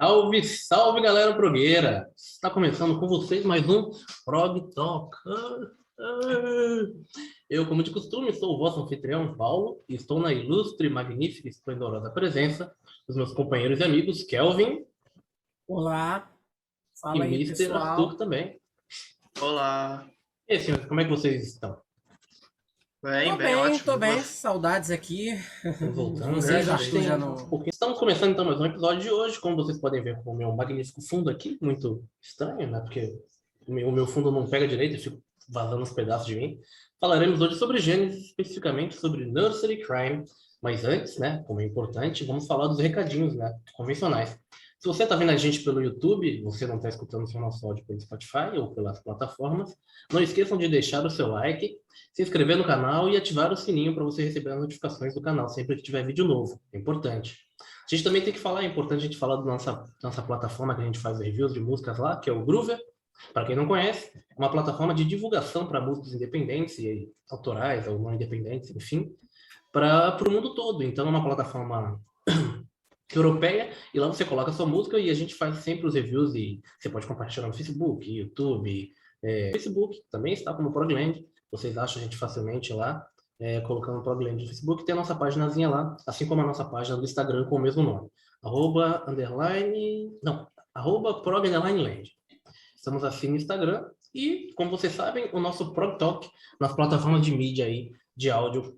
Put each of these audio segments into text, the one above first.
Salve, salve galera progueira! Está começando com vocês mais um Prog Talk. Eu, como de costume, sou o vosso anfitrião Paulo e estou na ilustre, magnífica e esplendorosa presença dos meus companheiros e amigos Kelvin Olá, e fala aí, Mister Arthur pessoal. também. Olá. E aí, senhores, como é que vocês estão? Bem, bem, Tô ótimo. bem, saudades aqui Estamos de voltando, né? A vocês, gente Arthur já tem não. pouquinho. Estamos começando então mais um episódio de hoje, como vocês podem ver com o meu magnífico fundo aqui, muito estranho, né? Porque o meu fundo não pega direito, eu fico vazando uns pedaços de mim. Falaremos hoje sobre Gênesis, especificamente sobre Nursery Crime. Mas antes, né, como é importante, vamos falar dos recadinhos, né, convencionais. Se você está vendo a gente pelo YouTube, você não está escutando o nosso áudio pelo Spotify ou pelas plataformas, não esqueçam de deixar o seu like, se inscrever no canal e ativar o sininho para você receber as notificações do canal sempre que tiver vídeo novo. É importante. A gente também tem que falar, é importante a gente falar da nossa plataforma que a gente faz reviews de músicas lá, que é o Groover. Para quem não conhece, é uma plataforma de divulgação para músicos independentes e autorais ou não independentes, enfim, para o mundo todo. Então é uma plataforma europeia e lá você coloca a sua música e a gente faz sempre os reviews e você pode compartilhar no Facebook, YouTube, Facebook também está como Progland. Vocês acham a gente facilmente lá, colocando Progland no Facebook. Tem a nossa paginazinha lá, assim como a nossa página do Instagram com o mesmo nome. @_Prog_Land. Estamos assim no Instagram e, como vocês sabem, o nosso Prog Talk nas plataformas de mídia aí, de áudio,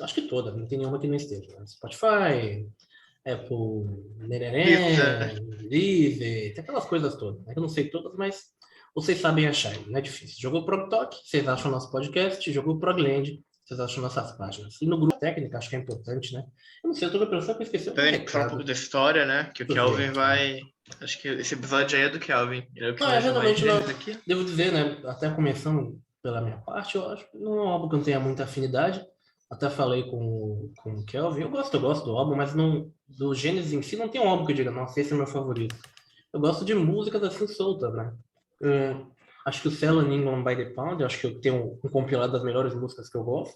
acho que toda, não tem nenhuma que não esteja. Né? Spotify, Apple, Pizza. Deezer, tem aquelas coisas todas. Né? Eu não sei todas, mas vocês sabem achar, não é difícil. Jogou Prog Talk, vocês acham nosso podcast. Jogou Progland, vocês acham nossas páginas. E no grupo técnico, acho que é importante, né? Eu não sei, eu tô pensando que eu esqueci algum Também falar um recado. pouco da história, né? Que o Deixa eu ver Kelvin aqui. vai. Acho que esse episódio aí é do Kelvin. Ele é o que Não, manja mais realmente não. deles aqui. Devo dizer, né? Até começando pela minha parte, eu acho que não é um álbum que eu não tenha muita afinidade. Até falei com o Kelvin. Eu gosto do álbum, mas não, do Gênesis em si não tem um álbum que eu diga, nossa, esse é meu favorito. Eu gosto de músicas assim soltas, né? Acho que o Selling England by the Pound, acho que eu tenho um compilado das melhores músicas que eu gosto.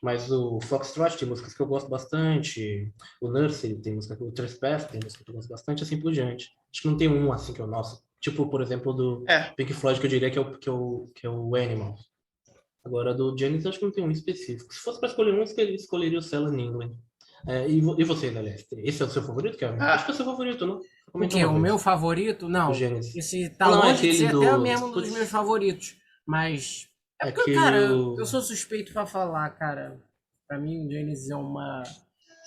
Mas o Foxtrot tem músicas que eu gosto bastante. O Nursery tem música que o Trespass tem música que eu gosto bastante, assim por diante. Acho que não tem um assim que é o nosso. Tipo, por exemplo, do É. Pink Floyd, que eu diria que é o Animal. Agora, do Genesis, acho que não tem um específico. Se fosse para escolher um, eu escolheria o Selling England. E você, Daleste? Esse é o seu favorito, Kevin? Acho que é o seu favorito, não? Você O comentou quê? uma O vez. meu favorito? O Não, Genesis. esse Ah, tá não, é longe de aquele ser até do. mesmo um dos meus Putz, favoritos. Mas é é porque, aquele. cara, eu sou suspeito pra falar, cara. Pra mim, o Genesis é uma.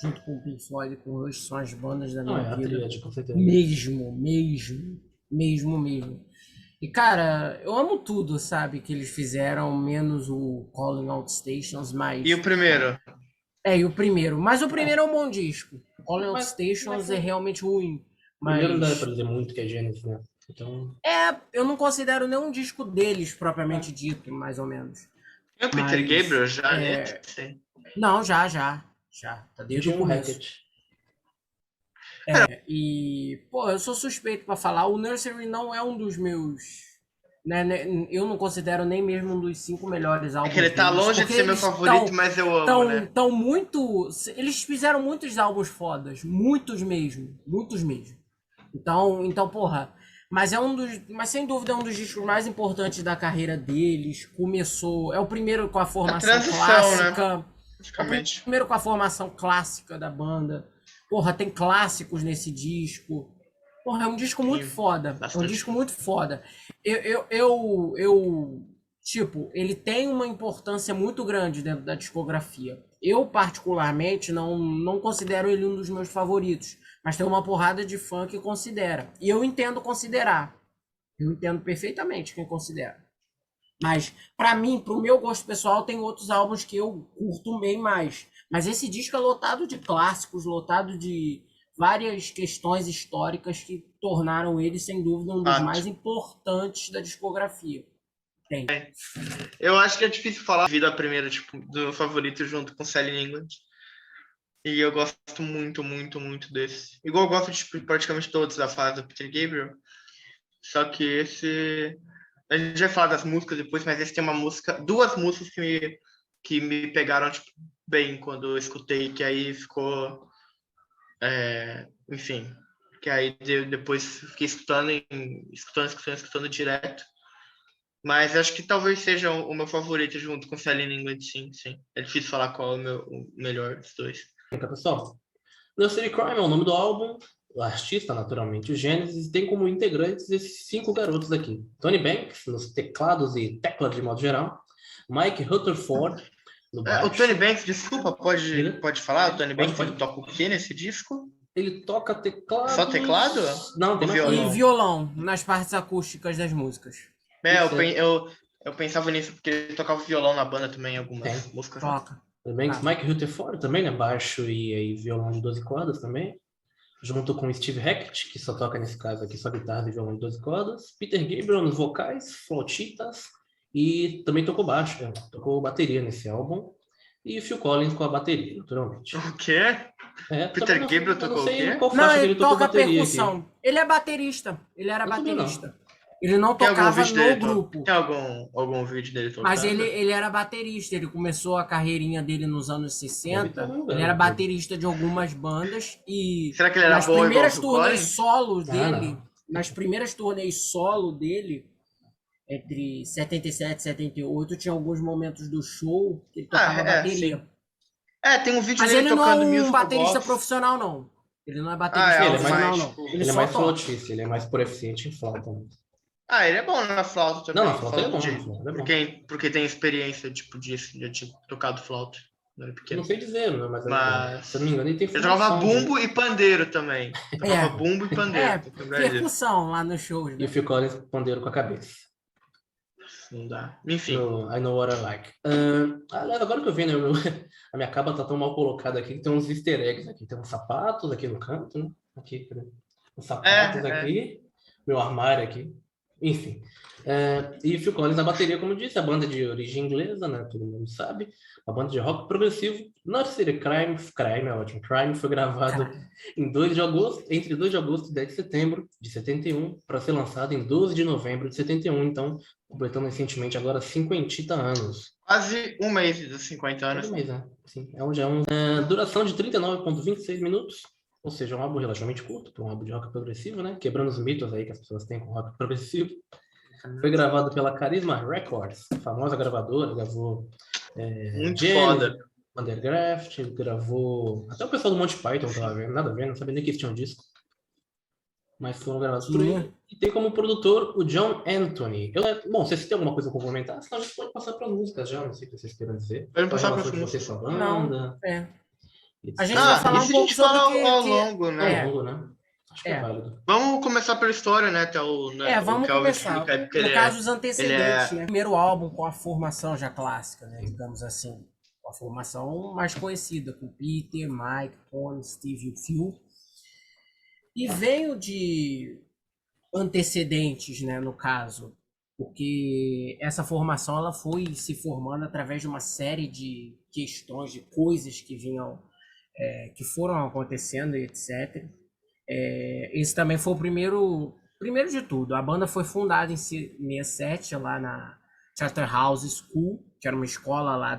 Junto com o Pink Floyd e com o Rush, são as bandas da Não, minha é a vida. tríade, com certeza. Mesmo. E, cara, eu amo tudo, sabe, que eles fizeram, menos o Calling Out Stations, E mas. o primeiro? E o primeiro. Mas o É, primeiro é um bom disco. O Calling Out mas Stations é realmente ruim. primeiro não dá Mas. pra dizer muito que é Genesis, né? Então, Eu não considero nenhum disco deles é. propriamente dito, mais ou menos. Tem o Peter Mas. Gabriel já nesse? Não, já. Já. Tá desde o Jim começo. Hackett. E, pô, eu sou suspeito pra falar. O Nursery não é um dos meus. Né, eu não considero nem mesmo um dos 5 melhores É álbuns que ele tá deles, longe de porque ser meu eles favorito, mas eu amo, né? tão muito. Eles fizeram muitos álbuns fodas, muitos mesmo. Então, porra. Mas mas sem dúvida é um dos discos mais importantes da carreira deles. Começou. É o primeiro com a A formação transição, né? clássica. É o Praticamente. primeiro com a formação clássica da banda. Porra, tem clássicos nesse disco. Porra, é um disco muito Sim, foda. É um bastante. disco muito foda. Tipo, ele tem uma importância muito grande dentro da discografia. Eu, particularmente, não considero ele um dos meus favoritos. Mas tem uma porrada de fã que considera. E eu entendo considerar. Eu entendo perfeitamente quem considera. Mas, pra mim, pro meu gosto pessoal, tem outros álbuns que eu curto bem mais. Mas esse disco é lotado de clássicos, lotado de várias questões históricas que tornaram ele, sem dúvida, um dos mais importantes da discografia. Tem. Eu acho que é difícil falar vida primeiro, tipo, do meu favorito junto com Selling England. E eu gosto muito desse. Igual eu gosto de praticamente todos da fase do Peter Gabriel. Só que esse. A gente vai falar das músicas depois, mas esse tem duas músicas que me pegaram tipo, bem quando eu escutei, que aí ficou. Enfim. que aí depois fiquei escutando direto. Mas acho que talvez seja o meu favorito junto com Selling England, sim, sim. É difícil falar qual é o melhor dos dois. Então, pessoal, Nursery Crime é o nome do álbum, o artista, naturalmente, o Genesis, tem como integrantes esses 5 garotos aqui. Tony Banks, nos teclados e teclas de modo geral. Mike Rutherford, no O Tony baixo. Banks, desculpa, pode falar? O Tony Banks Pode. ele toca o que nesse disco? Ele toca teclado. Só teclado? Não, tem Ou mais violão? E violão, nas partes acústicas das músicas. Eu pensava nisso porque ele tocava violão na banda também, em algumas músicas. Toca. Também, Mike Rutherford também, né? Baixo e violão de 12 cordas também. Junto com Steve Hackett, que só toca nesse caso aqui só guitarra e violão de 12 cordas. Peter Gabriel nos vocais, flautitas. E também tocou baixo, tocou bateria nesse álbum. E Phil Collins com a bateria, naturalmente. O quê? Peter Gabriel tocou o quê? Não, ele toca percussão. Aqui. Ele é baterista. Ele era baterista. Ele não tocava no grupo. Tem algum vídeo dele tocando? Mas ele era baterista. Ele começou a carreirinha dele nos anos 60. Ele era baterista de algumas bandas. E será que ele era nas bom primeiras turnês solo dele, nas primeiras turnês solo dele, entre 77 e 78, tinha alguns momentos do show que ele tocava bateria. Sim. Tem um vídeo dele tocando musical box. Mas ele não é um baterista profissional, não. Ele não é baterista profissional, não. Ele é mais flautista, ele é mais proficiente em flauta. Ele é bom na flauta também. Não, na flauta ele é bom. Porque tem experiência, tipo, disso, de ter tocado flauta. Não sei dizer, mas se eu não me engano, ele tem ele tocava bumbo e pandeiro também. Tocava bumbo e pandeiro. Percussão lá no show. E o Phil Collins pandeiro com a cabeça. Não dá. Enfim. I Know What I Like. Agora que eu vi, né? A minha capa tá tão mal colocada aqui que tem uns easter eggs aqui. Tem uns sapatos aqui no canto, né? Aqui, uns sapatos aqui. Meu armário aqui. Enfim. E Phil Collins na bateria, como disse, a banda de origem inglesa, né? Todo mundo sabe. A banda de rock progressivo. Nursery Crime é ótimo. Crime foi gravado em 2 de agosto, entre 2 de agosto e 10 de setembro de 71, para ser lançado em 12 de novembro de 71. Então, completando recentemente agora 50 anos. Quase um mês dos 50 anos. Quase um mês, né? Sim, duração de 39,26 minutos. Ou seja, um álbum relativamente curto, para um álbum de rock progressivo, né? Quebrando os mitos aí que as pessoas têm com rock progressivo. Foi gravado pela Carisma Records, famosa gravadora, gravou muito foda. Undergraft, gravou até o pessoal do Monty Python tava vendo, nada a ver, não sabia nem que eles tinham um disco. Mas foram gravados por ele. E tem como produtor o John Anthony. Bom, vocês têm alguma coisa a complementar? Senão a gente pode passar para as músicas já, não sei o que vocês queiram dizer. Pode passar para as músicas. Não, a gente vai falar um pouco sobre ao longo, né? Ao longo, né? Acho que é válido. Vamos começar pela história, né? Vamos começar. No caso, os antecedentes, né? Primeiro álbum com a formação já clássica, né? Digamos assim. A formação mais conhecida, com Peter, Mike, Tony, Steve e o Phil. E veio de antecedentes, né? No caso. Porque essa formação ela foi se formando através de uma série de questões, de coisas que vinham, que foram acontecendo e etc. Esse também foi o primeiro de tudo. A banda foi fundada em 67 lá na Charterhouse School, que era uma escola lá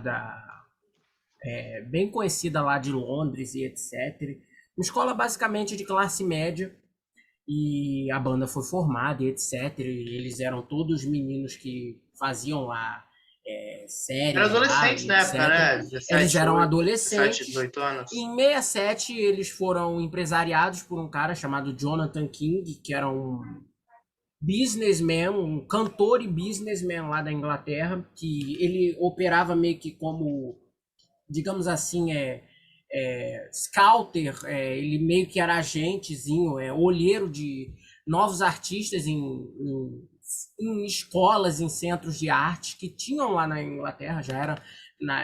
bem conhecida lá de Londres e etc. Uma escola basicamente de classe média. E a banda foi formada e etc. E eles eram todos meninos que faziam lá séries. Eram adolescentes na época, né? 17, eles eram adolescentes. 17, 18 anos. E em 67 eles foram empresariados por um cara chamado Jonathan King, que era um businessman, um cantor e businessman lá da Inglaterra, que ele operava meio que como, digamos assim, scouter, ele meio que era agentezinho, olheiro de novos artistas em escolas, em centros de arte que tinham lá na Inglaterra. Já era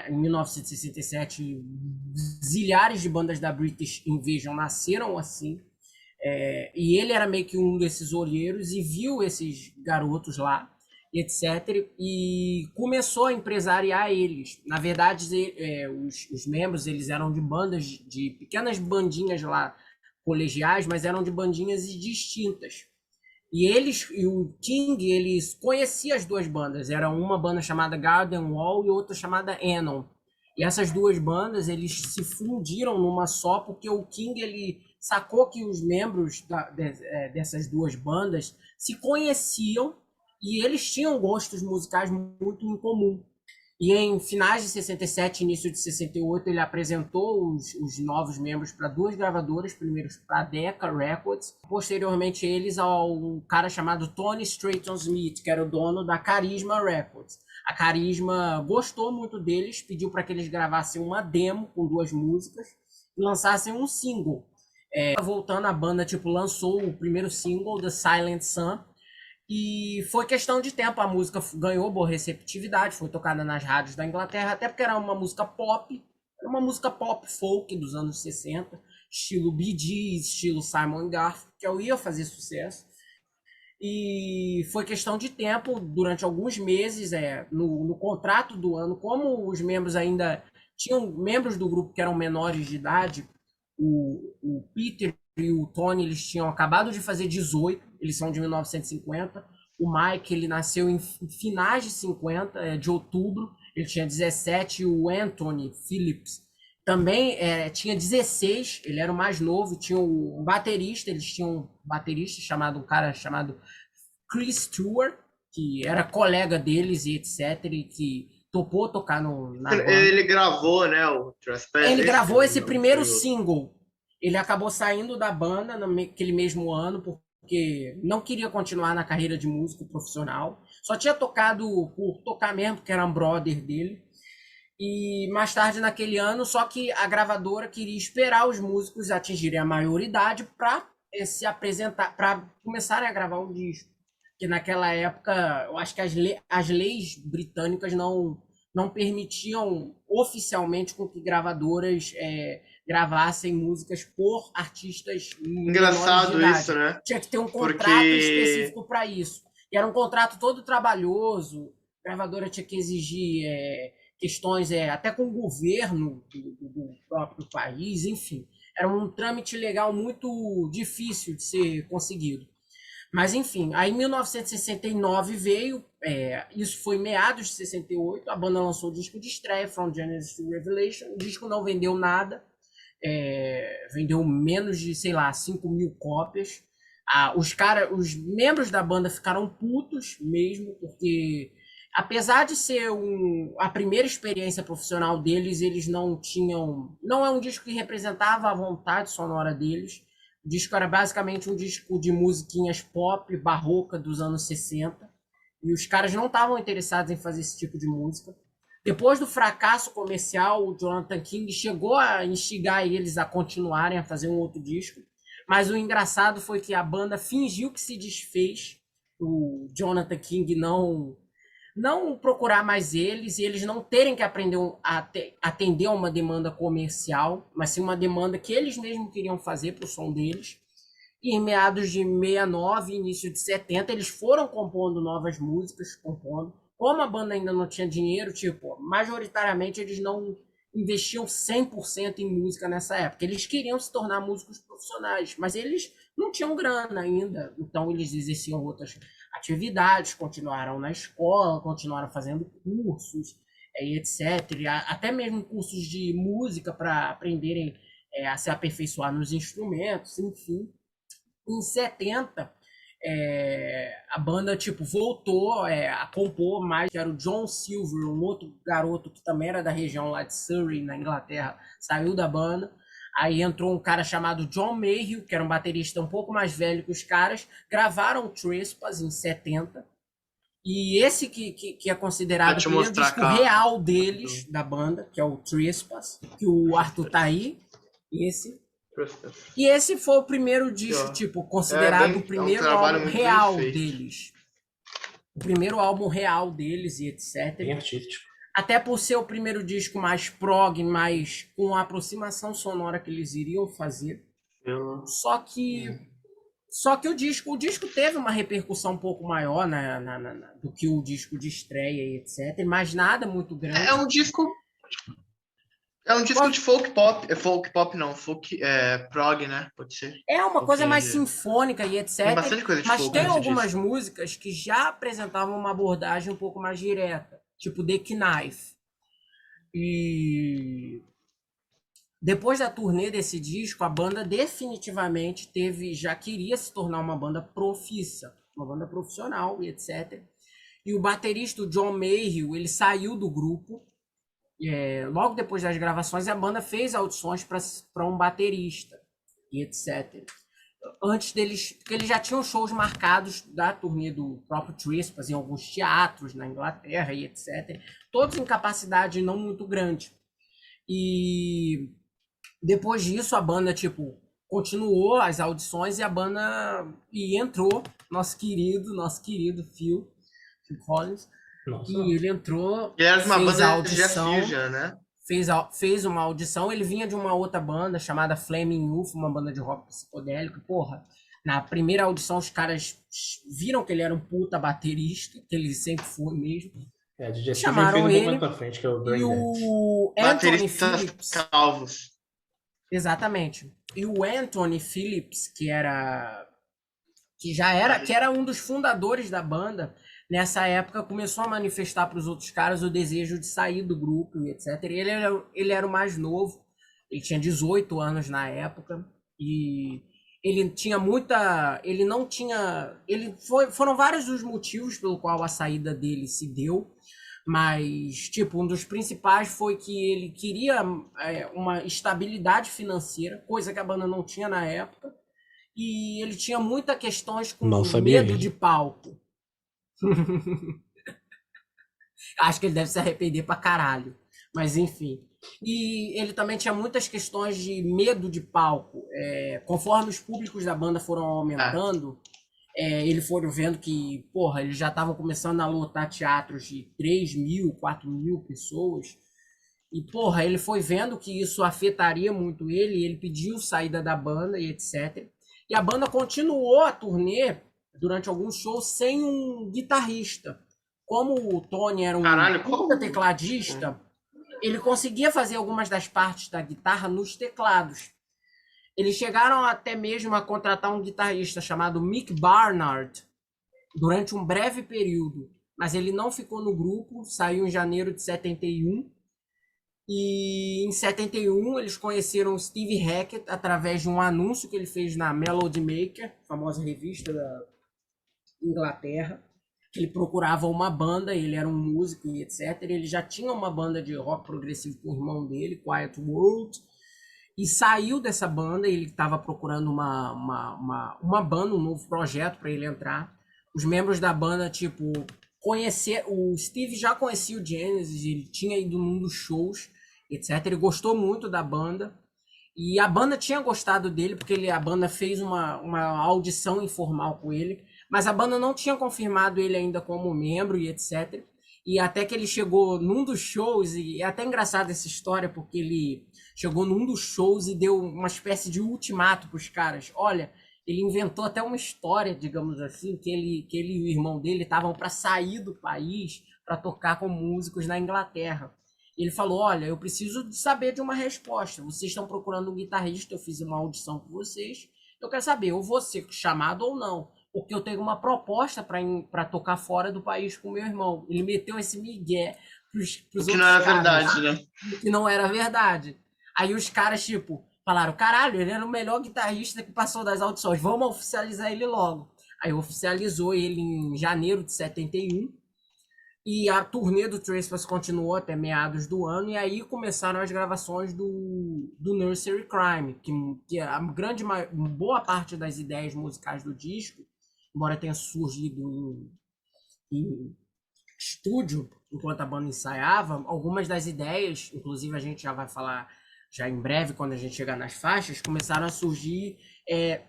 em 1967, zilhares de bandas da British Invasion nasceram assim, e ele era meio que um desses olheiros e viu esses garotos lá, etc, e começou a empresariar eles. Na verdade, os membros eles eram de bandas, de pequenas bandinhas lá colegiais, mas eram de bandinhas distintas. E o King, eles conheciam as duas bandas. Era uma banda chamada Garden Wall e outra chamada Anon. E essas duas bandas, eles se fundiram numa só, porque o King, ele sacou que os membros dessas duas bandas se conheciam e eles tinham gostos musicais muito em comum. E em finais de 67, início de 68, ele apresentou os novos membros para duas gravadoras, primeiro para a Decca Records, posteriormente eles ao cara chamado Tony Stratton Smith, que era o dono da Carisma Records. A Carisma gostou muito deles, pediu para que eles gravassem uma demo com duas músicas e lançassem um single. Voltando, a banda lançou o primeiro single, The Silent Sun, e foi questão de tempo, a música ganhou boa receptividade, foi tocada nas rádios da Inglaterra, até porque era uma música pop, folk dos anos 60, estilo Bee Gees, estilo Simon Garfunkel, que eu ia fazer sucesso. E foi questão de tempo, durante alguns meses, no contrato do ano, como os membros ainda tinham membros do grupo que eram menores de idade, o Peter e o Tony, eles tinham acabado de fazer 18, eles são de 1950. O Mike, ele nasceu em finais de 50, de outubro, ele tinha 17. O Anthony Phillips também tinha 16, ele era o mais novo. Tinha um baterista, eles tinham um baterista um cara chamado Chris Stewart, que era colega deles e etc, e que topou tocar na banda. Ele gravou, né, o Trespass. Ele gravou esse primeiro single. Ele acabou saindo da banda naquele mesmo ano, porque não queria continuar na carreira de músico profissional. Só tinha tocado por tocar mesmo, porque era um brother dele. E mais tarde naquele ano, só que a gravadora queria esperar os músicos atingirem a maioridade para se apresentar, para começarem a gravar um disco. Porque naquela época, eu acho que as leis britânicas não permitiam oficialmente com que gravadoras gravassem músicas por artistas engraçado menores de idade. Isso, né? Tinha que ter um contrato específico para isso. E era um contrato todo trabalhoso. A gravadora tinha que exigir questões até com o governo do próprio país, enfim. Era um trâmite legal muito difícil de ser conseguido. Mas, enfim, aí em 1969 veio, isso foi meados de 68, a banda lançou o disco de estreia, From Genesis to Revelation. O disco não vendeu nada, vendeu menos de, 5.000 cópias. Os membros da banda ficaram putos mesmo, porque apesar de ser a primeira experiência profissional deles, eles não tinham... Não é um disco que representava a vontade sonora deles. O disco era basicamente um disco de musiquinhas pop, barroca dos anos 60. E os caras não estavam interessados em fazer esse tipo de música. Depois do fracasso comercial, o Jonathan King chegou a instigar eles a continuarem a fazer um outro disco. Mas o engraçado foi que a banda fingiu que se desfez. O Jonathan King não procurar mais eles, e eles não terem que aprender a atender a uma demanda comercial, mas sim uma demanda que eles mesmos queriam fazer para o som deles. E em meados de 69, início de 70, eles foram compondo novas músicas, Como a banda ainda não tinha dinheiro, majoritariamente eles não investiam 100% em música nessa época. Eles queriam se tornar músicos profissionais, mas eles não tinham grana ainda, então eles exerciam outras atividades, continuaram na escola, continuaram fazendo cursos, etc. Até mesmo cursos de música para aprenderem a se aperfeiçoar nos instrumentos, enfim. Em 70, a banda voltou a compor mais, que era o John Silver, um outro garoto que também era da região lá de Surrey, na Inglaterra, saiu da banda. Aí entrou um cara chamado John Mayhew, que era um baterista um pouco mais velho que os caras, gravaram o Trespass em 70. E esse que é considerado o primeiro disco real deles, da banda, que é o Trespass, que o Arthur tá aí, E esse foi o primeiro disco, considerado o primeiro álbum real deles. O primeiro álbum real deles e etc. Bem artístico. Até por ser o primeiro disco mais prog, mais com a aproximação sonora que eles iriam fazer. Só que o disco teve uma repercussão um pouco maior do que o disco de estreia e etc. Mas nada muito grande. É um disco de folk pop. Folk pop não, prog, né? Pode ser. É uma coisa mais sinfônica e etc. Tem bastante coisa de mas folk tem algumas músicas que já apresentavam uma abordagem um pouco mais direta. Tipo The Knife. E Depois da turnê desse disco, a banda definitivamente já queria se tornar uma banda profissa, uma banda profissional e etc. E o baterista, o John Mayhew, ele saiu do grupo. Logo depois das gravações, a banda fez audições para um baterista e etc. Antes deles, porque eles já tinham shows marcados da turnê do próprio Trespass em alguns teatros na Inglaterra e etc. Todos em capacidade não muito grande. E depois disso, a banda, tipo, continuou as audições e entrou nosso querido Phil Collins. Nossa, E ele entrou, Ele era de uma fez a banda de audição, Fusion, né? fez uma audição. Ele vinha de uma outra banda chamada Flaming Youth, uma banda de rock psicodélico. Porra, na primeira audição os caras viram que ele era um puta baterista, que ele sempre foi mesmo. DJ Steven fez Chamaram um pouco mais ele pra frente, que é o e Brain Dead. o Anthony Bateristas Phillips. calvos. Exatamente. E o Anthony Phillips, que era um dos fundadores da banda, nessa época começou a manifestar para os outros caras o desejo de sair do grupo e etc. E ele era o mais novo, ele tinha 18 anos na época, e ele tinha muita. Ele não tinha. Foram vários os motivos pelo qual a saída dele se deu. Mas, tipo, um dos principais foi que ele queria uma estabilidade financeira, coisa que a banda não tinha na época. E ele tinha muitas questões com Mal sabia medo ele. de palco. Acho que ele deve se arrepender pra caralho. Mas, enfim. E ele também tinha muitas questões de medo de palco. Conforme os públicos da banda foram aumentando, eles foram vendo que, porra, eles já estavam começando a lotar teatros de 3.000, 4.000 pessoas. E, porra, ele foi vendo que isso afetaria muito ele, e ele pediu saída da banda e etc. E a banda continuou a turnê durante alguns shows sem um guitarrista. Como o Tony era um puta tecladista, ele conseguia fazer algumas das partes da guitarra nos teclados. Eles chegaram até mesmo a contratar um guitarrista chamado Mick Barnard durante um breve período, mas ele não ficou no grupo, saiu em janeiro de 71. E em 71 eles conheceram o Steve Hackett através de um anúncio que ele fez na Melody Maker, famosa revista da Inglaterra, que ele procurava uma banda, ele era um músico e etc. Ele já tinha uma banda de rock progressivo com o irmão dele, Quiet World, e saiu dessa banda. Ele estava procurando uma banda, um novo projeto para ele entrar. Os membros da banda, tipo, o Steve já conhecia o Genesis, ele tinha ido num dos shows, etc. Ele gostou muito da banda. E a banda tinha gostado dele, porque a banda fez uma audição informal com ele, mas a banda não tinha confirmado ele ainda como membro e etc. E até que ele chegou num dos shows, e é até engraçada essa história, porque ele chegou num dos shows e deu uma espécie de ultimato para os caras. Olha, ele inventou até uma história, digamos assim, que ele e o irmão dele estavam para sair do país para tocar com músicos na Inglaterra. Ele falou, olha, eu preciso saber de uma resposta. Vocês estão procurando um guitarrista, eu fiz uma audição com vocês. Eu quero saber, eu vou ser chamado ou não. Porque eu tenho uma proposta para tocar fora do país com meu irmão. Ele meteu esse migué pros outros caras. Que não era verdade, né? Que não era verdade. Aí os caras, tipo, falaram, caralho, ele era o melhor guitarrista que passou das audições. Vamos oficializar ele logo. Aí oficializou ele em janeiro de 71. E a turnê do Trespass continuou até meados do ano, e aí começaram as gravações do Nursery Crime, que a boa parte das ideias musicais do disco, embora tenha surgido em estúdio, enquanto a banda ensaiava, algumas das ideias, inclusive a gente já vai falar já em breve, quando a gente chegar nas faixas, começaram a surgir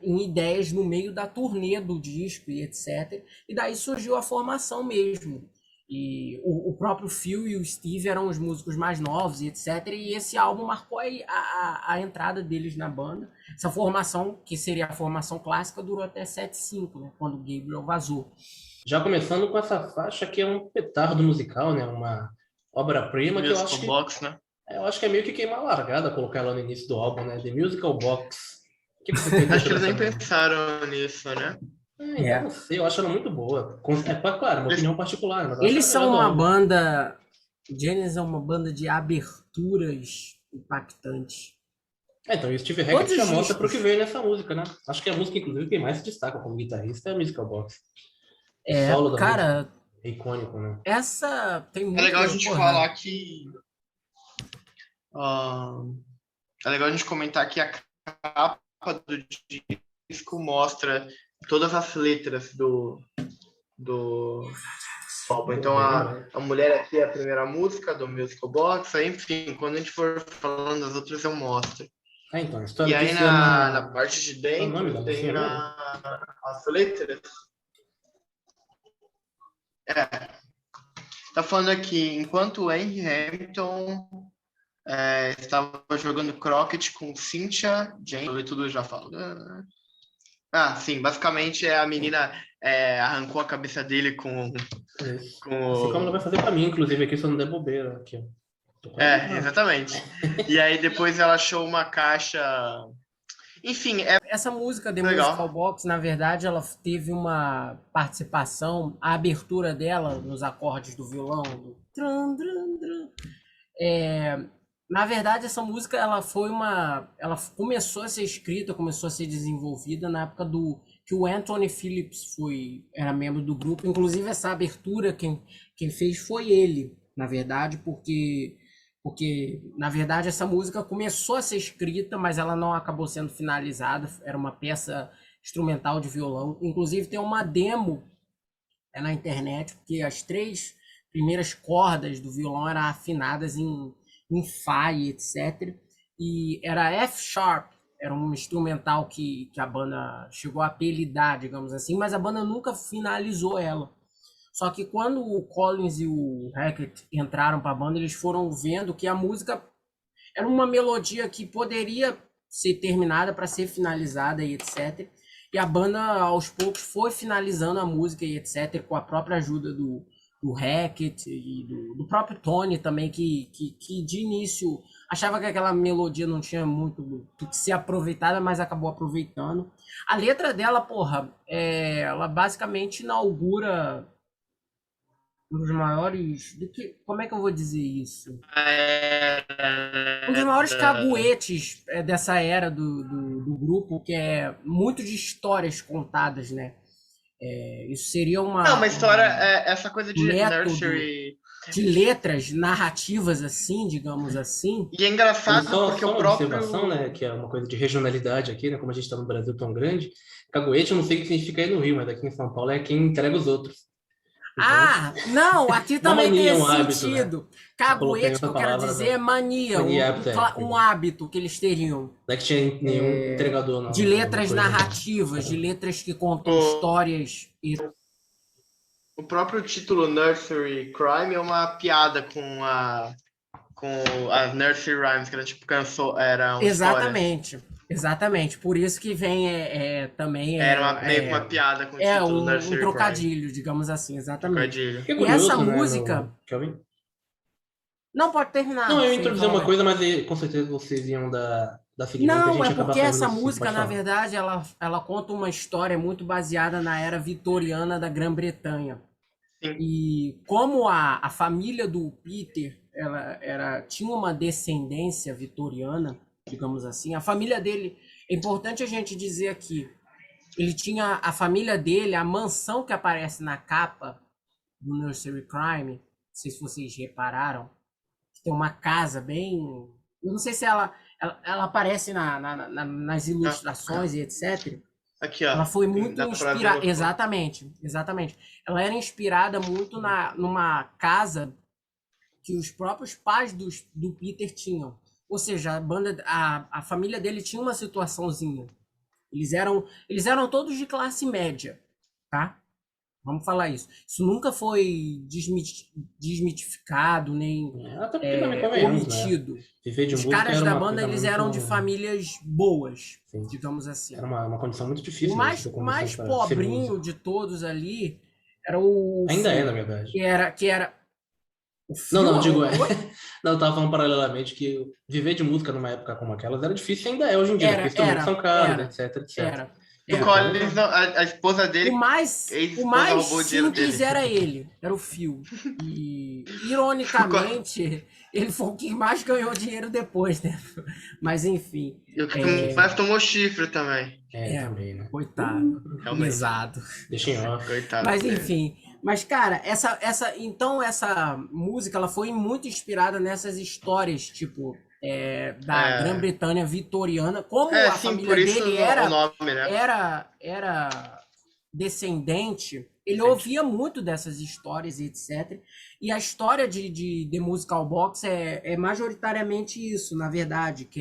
em ideias no meio da turnê do disco e etc. E daí surgiu a formação mesmo. E o próprio Phil e o Steve eram os músicos mais novos e etc. E esse álbum marcou a entrada deles na banda. Essa formação, que seria a formação clássica, durou até 75, né, quando o Gabriel vazou. Já começando com essa faixa que é um petardo musical, né? Uma obra-prima que eu acho que... Box, né? Eu acho que é meio que queimar largada colocar ela no início do álbum, né? The Musical Box. O que você tem Acho que eles nem pensaram nisso, né? Então, não sei, eu acho ela muito boa. Claro, uma opinião particular. Mas eles são uma banda... Genesis é uma banda de aberturas impactantes. Então, o Steve Hackett Todos já os mostra pro que discos. veio nessa música, né? Acho que é a música, inclusive, que mais se destaca como guitarrista é a Musical Box. O solo da música Cara, é icônico, né? essa tem É legal a muito, gente porra. falar que. ah, é legal a gente comentar que a capa do disco mostra todas as letras do álbum. Então Bem lembrado. a mulher aqui é a primeira música do Musical Box, aí, enfim, quando a gente for falando das outras eu mostro. Então, a E história aí disso é na na... parte de Qual é o nome da dentro mocinha tem mesmo? as letras. Tá falando aqui, enquanto o Henry Hamilton estava jogando croquet com Cynthia Jane, eu li tudo já falo. Sim, basicamente a menina arrancou a cabeça dele com Isso. Assim como ela vai com fazer pra mim, inclusive, aqui, se eu não der bobeira. Aqui, ó. Tô quase lá. exatamente. E aí depois ela achou uma caixa. Enfim, é Essa música The Musical legal. Box, na verdade, ela teve uma participação, a abertura dela nos acordes do violão, do tran, tran, tran. Na verdade, essa música ela começou a ser escrita, começou a ser desenvolvida na época do que o Anthony Phillips era membro do grupo. Inclusive essa abertura quem fez foi ele, na verdade, porque na verdade essa música começou a ser escrita, mas ela não acabou sendo finalizada. Era uma peça instrumental de violão. Inclusive tem uma demo na internet, porque as 3 primeiras cordas do violão eram afinadas em Fá e etc. E era F sharp, era um instrumental que a banda chegou a apelidar, digamos assim, mas a banda nunca finalizou ela. Só que quando o Collins e o Hackett entraram para a banda, eles foram vendo que a música era uma melodia que poderia ser terminada para ser finalizada e etc. E a banda, aos poucos, foi finalizando a música e etc. com a própria ajuda do Hackett e do próprio Tony também, que de início achava que aquela melodia não tinha muito do que ser aproveitada, mas acabou aproveitando. A letra dela, porra, ela basicamente inaugura um dos maiores. Como é que eu vou dizer isso? Um dos maiores caguetes dessa era do grupo, que é muito de histórias contadas, né? Isso seria Uma história, essa coisa um de método nursery. de letras narrativas, assim, digamos assim. E é engraçado Só porque o uma observação, próprio. né? Que é uma coisa de regionalidade aqui, né? Como a gente está no Brasil tão grande. Caguete, eu não sei o que significa aí no Rio, mas aqui em São Paulo é quem entrega os outros. Então, Não, aqui uma também tem mania, um esse hábito, né? sentido. Eu coloquei Caguete, que essa eu quero palavra, dizer, né? é mania, Mania hábito, um hábito que eles teriam. não é que tinha nenhum entregador, De não. Alguma letras coisa. narrativas, de letras que contam O, histórias. o próprio título Nursery Crime é uma piada com as nursery rhymes, que era tipo eram histórias. Exatamente. Por isso que vem também Meio que uma piada com o título um Nursery Crime. trocadilho, digamos assim, exatamente. Trocadilho. Fiquei E essa curioso, né, música. Kelvin? Não, pode Não, terminar. eu ia Você ia introduzir falar uma mais. coisa, mas com certeza vocês iam dar seguimento e a Não, gente é ia acabar porque fazendo essa isso. Sim, música, pode na falar. verdade, ela conta uma história muito baseada na era vitoriana da Grã-Bretanha. Sim. E como a família do Peter tinha uma descendência vitoriana, digamos assim, a família dele, é importante a gente dizer aqui, ele tinha a família dele, a mansão que aparece na capa do Nursery Crime, não sei se vocês repararam, tem uma casa bem. Eu não sei se ela aparece nas ilustrações e etc. Aqui, ó. Ela foi muito Dá pra ver inspirada. no- Exatamente. Ela era inspirada muito numa casa que os próprios pais do Peter tinham. Ou seja, a família dele tinha uma situaçãozinha. Eles eram todos de classe média, tá? Vamos falar isso. Isso nunca foi desmitificado, nem Até porque também convenhamos, né? omitido. Viver de Os música caras era da uma banda, coisa eles muito... eram de famílias boas, Sim. digamos assim. Era uma condição muito O difícil, né? mais, Você o mais começar pra ser pobrinho músico. de todos ali era o Ainda é, Phil, na verdade. que era o Não, Phil, digo, oi? não, eu tava falando paralelamente que viver de música numa época como aquelas era difícil e ainda é hoje em dia, né? Porque instrumentos são caros, etc. Era. Do Era. Collins, a esposa dele, O mais ex-esposa roubou o dinheiro simples dele. era ele, era o Phil. E, ironicamente, ele foi o que mais ganhou dinheiro depois, né? Mas enfim. E o que mais tomou chifre também. Também, né? Coitado. Realmente. Pesado. Deixa em off. Coitado. Mas dele. enfim. Mas, cara, então essa música ela foi muito inspirada nessas histórias, tipo, da Grã-Bretanha vitoriana. Como a sim, família por isso dele o nome, né? era descendente, ele ouvia muito dessas histórias e etc. E a história de The Musical Box é majoritariamente isso, na verdade, que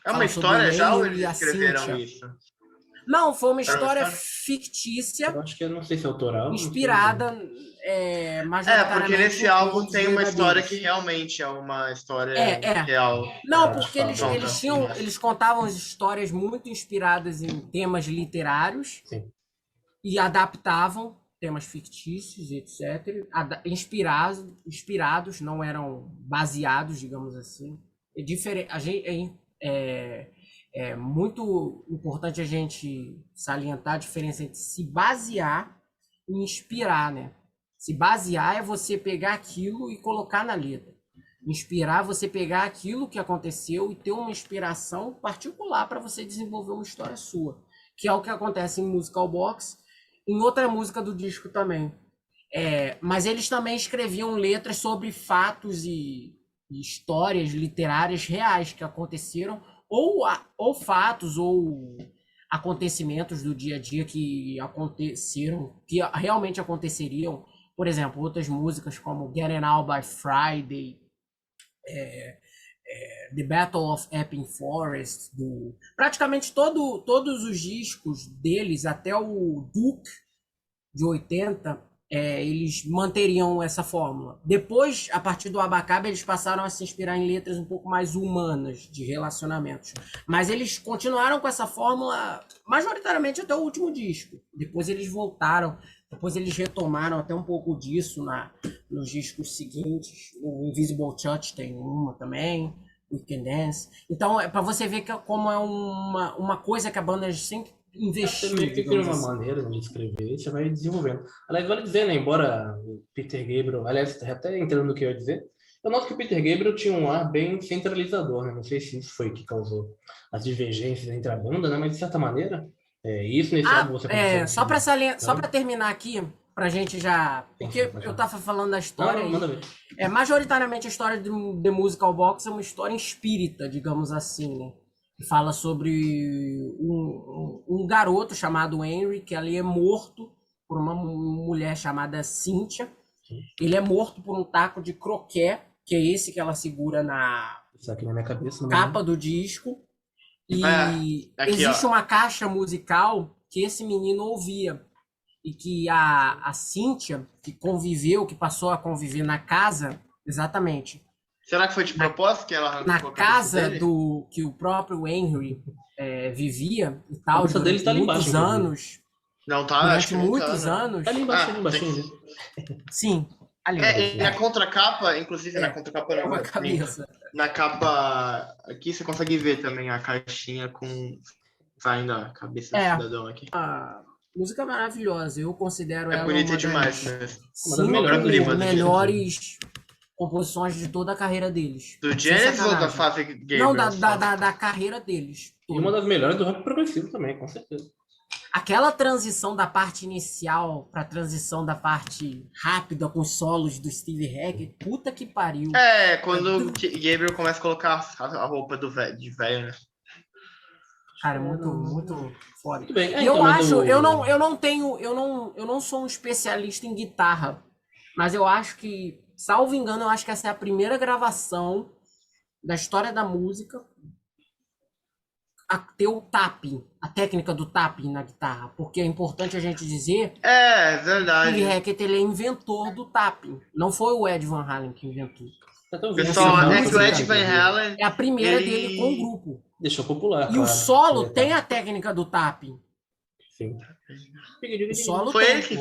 É fala uma sobre história o já ou Henry eles e a escreveram Cynthia. isso? Não, foi uma Era uma história história? fictícia, Eu acho que eu não sei se é autoral. não sei inspirada majoritariamente porque nesse em álbum contos tem uma história que verdadeiros. realmente é uma história É. real. Não, de porque fato. eles contavam histórias muito inspiradas em temas literários Sim. e adaptavam temas fictícios, etc. Inspirados, não eram baseados, digamos assim. É muito importante a gente salientar a diferença entre se basear e inspirar, né? Se basear é você pegar aquilo e colocar na letra. Inspirar é você pegar aquilo que aconteceu e ter uma inspiração particular para você desenvolver uma história sua, que é o que acontece em Musical Box, em outra música do disco também. Mas eles também escreviam letras sobre fatos e histórias literárias reais que aconteceram, ou fatos, ou acontecimentos do dia a dia que aconteceram, que realmente aconteceriam. Por exemplo, outras músicas como Getting Out by Friday, The Battle of Epping Forest, praticamente todos os discos deles, até o Duke de 80, eles manteriam essa fórmula. Depois, a partir do Abacaba, eles passaram a se inspirar em letras um pouco mais humanas de relacionamentos. Mas eles continuaram com essa fórmula majoritariamente até o último disco. Depois eles voltaram, depois eles retomaram até um pouco disso nos discos seguintes. O Invisible Touch tem uma também, We Can Dance. Então, para você ver como é uma coisa que a banda sempre investiu. Você meio que cria uma assim. maneira de escrever e você vai desenvolvendo. Aliás, vale dizer, né? Embora o Peter Gabriel, aliás, até entrando no que eu ia dizer, eu noto que o Peter Gabriel tinha um ar bem centralizador, né? Não sei se isso foi o que causou as divergências entre a banda, né? Mas de certa maneira, isso nesse álbum você consegue. Só para terminar aqui, pra gente já. Porque eu tava falando da história. Não, manda ver. Majoritariamente a história do The Musical Box é uma história espírita, digamos assim, né? Fala sobre um garoto chamado Henry, que ali é morto por uma mulher chamada Cynthia. Ele é morto por um taco de croquet, que é esse que ela segura na Isso aqui na minha cabeça. capa do disco. E aqui, existe ó. uma caixa musical que esse menino ouvia. E que a Cynthia, que passou a conviver na casa, exatamente, Será que foi de propósito que ela arrancou na a cabeça casa dele? que o próprio Henry vivia e tal, cabeça dele durante tá ali muitos embaixo, anos. Não, tá, acho Durante que não muitos tá, né? anos. Tá ali embaixo, ali Ah, embaixinho. tem- Né? Sim, ali. E na contracapa, inclusive na contracapa não, uma mas cabeça. na capa aqui você consegue ver também a caixinha com saindo a cabeça do cidadão aqui. Música maravilhosa. Eu considero É ela bonita uma demais, das né? Uma das cinco melhores melhores composições de toda a carreira deles. Do Sem Genesis ou da sacanagem. fase Gabriel? Não, da carreira deles. E uma das melhores do rock progressivo também, com certeza. Aquela transição da parte inicial pra transição da parte rápida com os solos do Steve Hackett, puta que pariu. Quando o Gabriel começa a colocar a roupa de velho, né? Cara, muito foda. Muito bem. E eu acho, eu não sou um especialista em guitarra, mas eu acho que, salvo engano, eu acho que essa é a primeira gravação da história da música a ter o tapping, a técnica do tapping na guitarra, porque é importante a gente dizer É, verdade. Steve Hackett, ele é inventor do tapping, não foi o Ed Van Halen que inventou. Pessoal, é que o Ed Van Halen... É a primeira dele com o grupo. Deixou popular, E o solo tem a técnica do tapping. Sim. O solo Foi tem. ele que...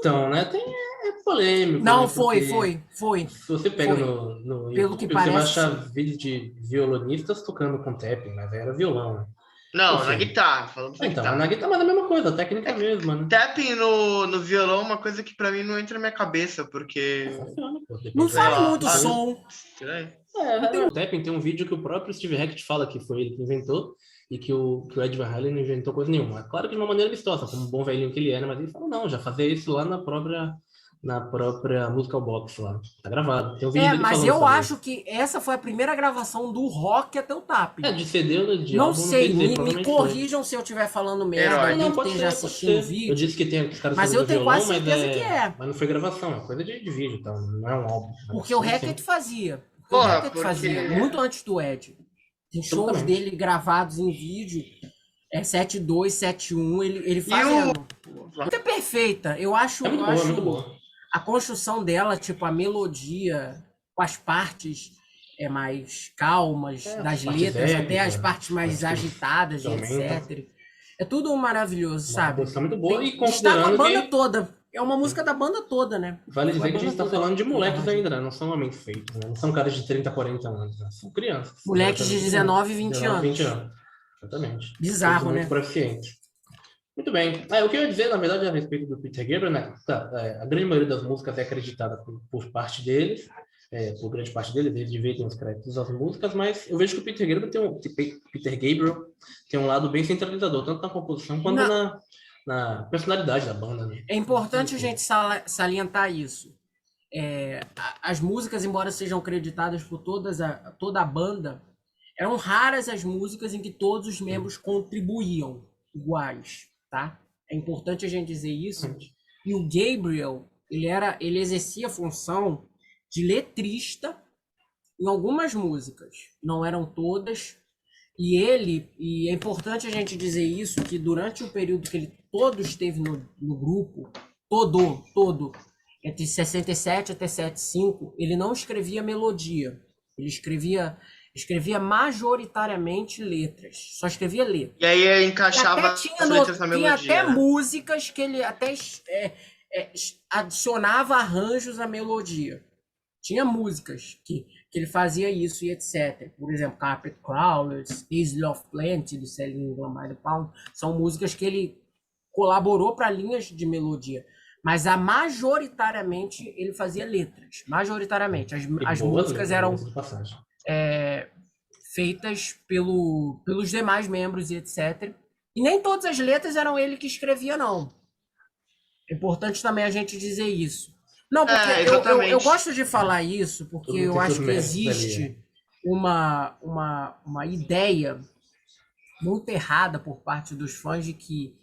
Então, né? É polêmico, Não, né? foi. Se você pega Foi. no Pelo que YouTube, você vai parece, achar sim. vídeos de violonistas tocando com tapping, mas era violão, né? Não, na Enfim. guitarra, falamos da Então, na guitarra. guitarra, mas é a mesma coisa, a técnica é a mesma, né? Tapping no violão é uma coisa que pra mim não entra na minha cabeça, porque, Funciona, pô, Não depende sei faz lá, muito do. som. estranho. O tapping tem um vídeo que o próprio Steve Hackett fala que foi ele que inventou e que o Ed Van Halen não inventou coisa nenhuma. É claro que de uma maneira amistosa, como um bom velhinho que ele era, mas ele falou, não, já fazia isso lá na própria Musical Box lá. Tá gravado. Tem um vídeo dele Mas falando eu sobre isso. acho que essa foi a primeira gravação do rock até o tapping. De CD ou de Não álbum, não sei, sei dizer, me provavelmente foi. corrijam se eu estiver falando merda, Herói. alguém Não, que pode esteja ser, pode assistindo o ser. Eu vídeo. disse que tem os caras Mas fazendo eu tenho violão, quase certeza que é. mas não foi gravação, é coisa de vídeo, então não é um álbum. Porque o Sim, Hackett sim. fazia. O Porra, Hackett fazia, muito antes do Ed. Tem shows Absolutamente. dele gravados em vídeo. 7.2, 7.1, ele E fazendo. Música perfeita. Eu acho, É muito eu boa, é acho muito boa. a construção dela, tipo, a melodia, com as partes mais calmas As das partes letras, até as épicas, partes mais as que agitadas, e aumenta. etc. É tudo maravilhoso, Uma sabe? composição muito boa e Destaca a considerando banda que toda. É uma música da banda toda, né? vale Foi dizer que a gente está toda falando de que moleques arranjou. ainda, né? Não são homens feitos, né? Não são caras de 30, 40 anos, né? São crianças. Moleques de 19, 20 19, 20 anos. anos. Exatamente. Todos Bizarro, muito né? proficientes. Muito bem. O que eu ia dizer, na verdade, a respeito do Peter Gabriel, né? A grande maioria das músicas é acreditada por parte deles, por grande parte deles, eles dividem os créditos das músicas, mas eu vejo que o Peter Gabriel tem um lado bem centralizador, tanto na composição quanto na personalidade da banda, né? É importante a gente salientar isso. As músicas, embora sejam creditadas por toda a banda, eram raras as músicas em que todos os membros contribuíam iguais, tá? É importante a gente dizer isso. E o Gabriel, ele exercia a função de letrista em algumas músicas, não eram todas. E é importante a gente dizer isso, que durante o período que ele todo esteve no grupo, todo, entre 67 até 75, ele não escrevia melodia. Ele escrevia majoritariamente letras. Só escrevia letras. E aí encaixava as letras na tinha melodia, até né? músicas que ele até adicionava arranjos à melodia. Tinha músicas que ele fazia isso e etc. Por exemplo, Carpet Crawlers, Easy of Plenty, do Selling England by the Pound, são músicas que ele colaborou para linhas de melodia. Mas majoritariamente ele fazia letras. Majoritariamente. As músicas eram feitas pelos demais membros e etc. E nem todas as letras eram ele que escrevia, não. É importante também a gente dizer isso. Não, porque eu gosto de falar isso, porque eu acho que existe uma ideia muito errada por parte dos fãs de que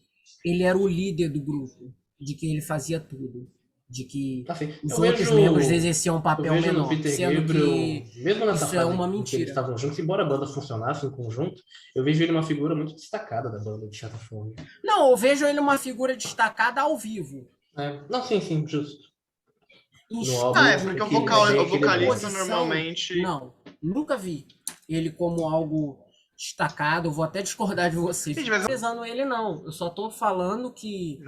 ele era o líder do grupo, de que ele fazia tudo, de que os outros membros exerciam um papel menor, sendo que mesmo nessa isso é uma mentira. Eles estavam juntos, embora a banda funcionasse em conjunto, eu vejo ele uma figura muito destacada da banda, de certa forma. Não, eu vejo ele uma figura destacada ao vivo. Não, sim, justo. Porque o vocalista normalmente... Não, nunca vi ele como algo destacado. Eu vou até discordar de você. Não tô pesando ele, não. Eu só tô falando que...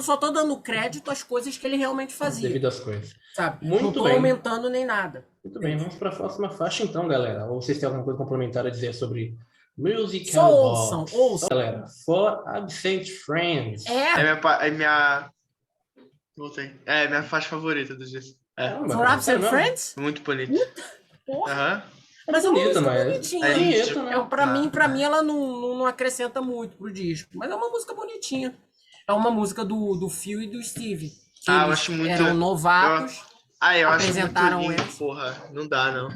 Só tô dando crédito às coisas que ele realmente fazia. Devido às coisas. Sabe? Muito não tô bem. aumentando nem nada. Muito bem, vamos para a próxima faixa então, galera. Ou vocês têm alguma coisa complementar a dizer sobre Musical Box? Ouçam. Galera, For Absent Friends. Voltei. É minha faixa favorita dos dias. For Absent Friends? Muito bonito. Porra. Mas é uma música bonitinha. Pra mim, ela não acrescenta muito pro disco. Mas é uma música bonitinha. É uma música do Phil e do Steve. Eu acho muito... eram novatos. Eu apresentaram acho muito lindo, porra. Não dá, não.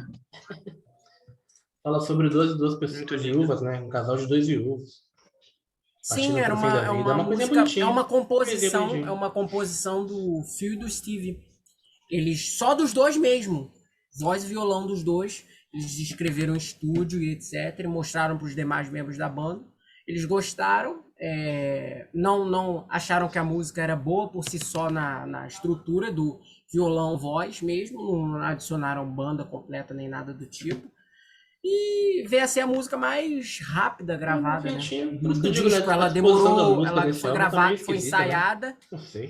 Fala sobre duas pessoas viúvas, né? Um casal de 2 viúvos. Sim, é uma música, é uma composição do Phil e do Steve. Eles, só dos dois mesmo, voz e violão dos dois, eles escreveram em estúdio e etc, e mostraram para os demais membros da banda. Eles gostaram, não acharam que a música era boa por si só na estrutura do violão voz mesmo, não adicionaram banda completa nem nada do tipo. E veio a ser a música mais rápida gravada, né? Por isso que Do eu digo, né? disco, A ela disposição da demorou, música ela desse foi álbum tá gravada, meio foi esquisita, né? ensaiada, Não sei.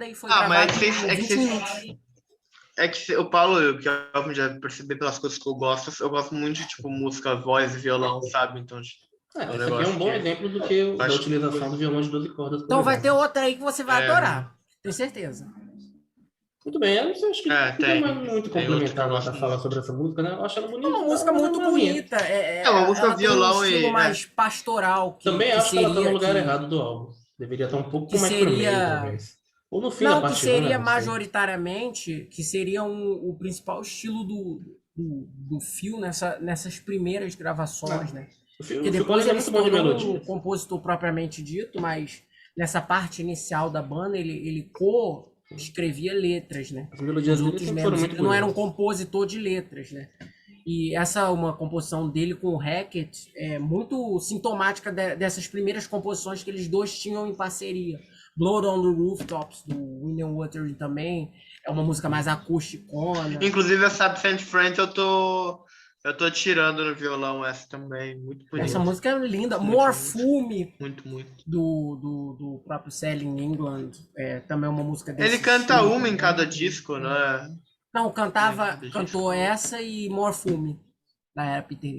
e foi Ah, gravada mas em é que 20 minutos. o Paulo, que eu já percebi pelas coisas que eu gosto muito de, tipo, música, voz e violão, sabe? Então, é um Esse aqui é um negócio bom que exemplo eu da acho utilização do violão de 12 cordas, por Então vai ter exemplo. outra aí que você vai é, adorar, tenho certeza. Muito bem, eu não sei, acho que não tem mais muito tem outro que eu complementar lá gosto pra falar muito. sobre essa música, né? Eu acho ela É bonita uma e tal, música mas é muito uma vinheta. bonita, É uma música ela tem um violão estilo mais pastoral, Também que acho que ela tá no seria lugar errado do álbum. Deveria estar um pouco que mais pro meio, seria talvez. Ou no fim da não, que parte 1, né? seria Não sei. majoritariamente, que seria o principal estilo do Phil nessas primeiras gravações, né? O Porque Phil Collins depois é ele se muito bom de tornou um melodia. compositor propriamente dito, mas nessa parte inicial da banda ele co-escrevia letras, né? As Com melodias os dele outros sempre foram membros. muito Ele não era um bonitas. compositor de letras, né? E essa é uma composição dele com o Hackett é muito sintomática dessas primeiras composições que eles dois tinham em parceria. Blood on the Rooftops, do William Waters também, é uma música mais acústicona. Inclusive, a Absent Friends eu tô tirando no violão essa também. Muito Essa bonita. música é linda. Muito, More muito. Fume, Muito, muito. do próprio Selling England, também é uma música desse Ele canta estilo uma em também. cada disco, né? Não, Cada cantou disco. essa e More Fume, da era Peter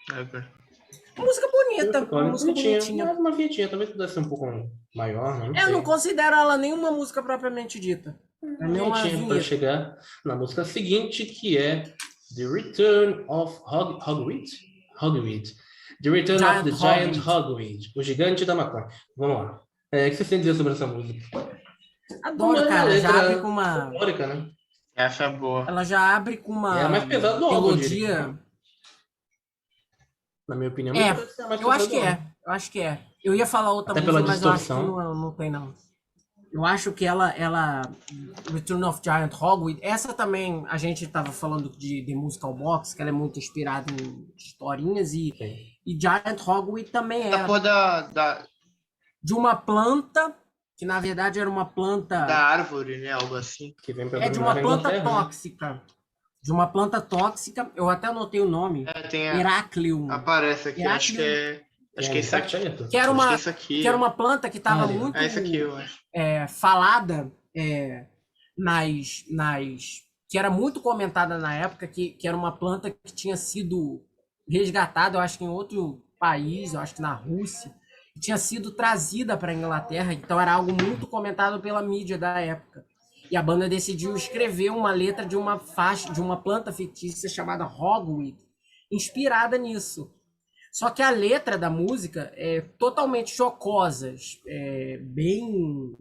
Gabriel. É, Uma música bonita, uma música bonitinha. Mas uma vinhetinha, talvez pudesse ser um pouco maior, né? Não Eu não sei. considero ela nenhuma música propriamente dita. É Uma nem uma vinhetinha para vinheta. chegar na música seguinte, que é The Return of Hogweed. Hogweed. The Return of the Giant Hogweed. O Gigante da Maconha. Vamos lá. O que vocês têm a dizer sobre essa música? Adoro, cara. Ela já abre com uma. Folclórica, né? essa é boa. Ela já abre com uma É a mais pesada do álbum, eu diria. melodia. Na minha opinião, É, parece ser a mais eu acho pesada que do álbum. é. Eu acho que é. Eu ia falar outra Até música, pela mas eu acho que distorção. não tem, não. Eu acho que ela Return of Giant Hogweed, essa também, a gente tava falando de Musical Box, que ela é muito inspirada em historinhas, e Giant Hogweed também Da é porra da de uma planta, que na verdade era uma planta... Da árvore, né? Algo assim. Que vem pra de uma dominar a planta Inglaterra, né? tóxica. De uma planta tóxica, eu até anotei o nome, Tem Herácleo. aparece aqui, acho que é isso aqui. Que era uma, Isso aqui. que era uma planta que estava muito É isso aqui, eu acho. falada que era muito comentada na época, que era uma planta que tinha sido resgatada, eu acho que em outro país, eu acho que na Rússia, e tinha sido trazida para a Inglaterra, então era algo muito comentado pela mídia da época. E a banda decidiu escrever uma letra de uma faixa, de uma planta fictícia chamada Hogweed, inspirada nisso. Só que a letra da música é totalmente jocosa, bem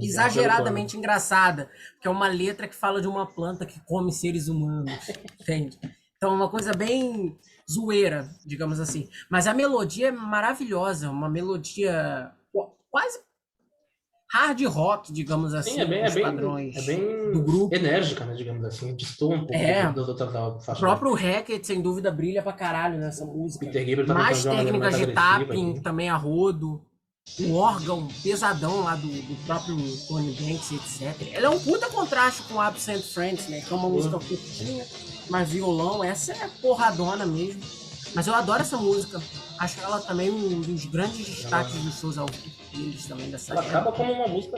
exageradamente engraçada, que é uma letra que fala de uma planta que come seres humanos, entende? Então é uma coisa bem zoeira, digamos assim. Mas a melodia é maravilhosa, uma melodia quase hard rock, digamos assim, Sim, os padrões do grupo. Enérgica, né, digamos assim, destoa um pouco das outras faixas. O próprio Hackett, sem dúvida, brilha pra caralho nessa música. Peter Gabriel tá mais técnicas de tapping, aqui. também a rodo. O órgão pesadão lá do próprio Tony Banks, etc. Ela é um puta contraste com Absent Friends, né? Que é uma música curtinha, mas violão. Essa é porradona mesmo. Mas eu adoro essa música. Acho ela também um dos grandes destaques dos shows ao vivo deles também dessa época. Ela acaba como uma música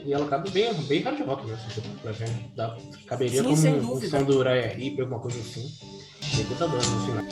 e ela acaba bem hard rock, né? Se você for ver, caberia sim, como sem um dúvida. som do Uriah Heep, alguma coisa assim. Bem tentador no final.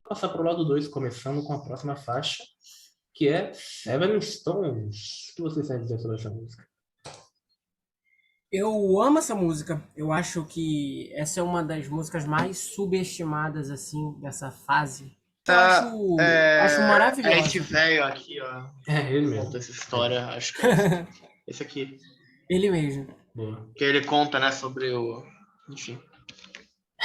Passar para o lado 2, começando com a próxima faixa, que é Seven Stones. O que vocês têm a dizer sobre essa música? Eu amo essa música. Eu acho que essa é uma das músicas mais subestimadas, assim, dessa fase. Eu acho maravilhosa. É esse velho aqui, ó. É, ele mesmo. Conta essa história, acho que esse aqui. Ele mesmo. Boa. Que ele conta, né, sobre o... Enfim.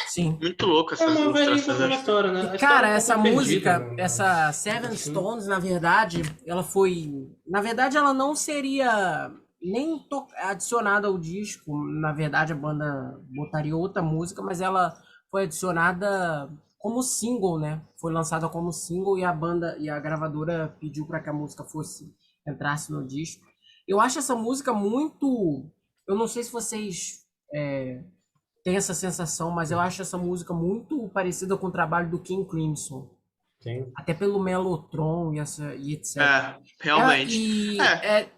Sim. Muito louco É essas uma velhinha ilustrações. contando uma história, né? A E, história cara, é um essa pouco música, perdida, né? essa Seven Assim, Stones, na verdade, ela foi. Na verdade, ela não seria nem adicionada ao disco. Na verdade, a banda botaria outra música, mas ela foi adicionada como single, né? Foi lançada como single e a banda e a gravadora pediu para que a música fosse entrasse no disco. Eu acho essa música muito. Eu não sei se vocês têm essa sensação, mas eu acho essa música muito parecida com o trabalho do King Crimson. tem. Até pelo Mellotron e etc. Realmente. E É, é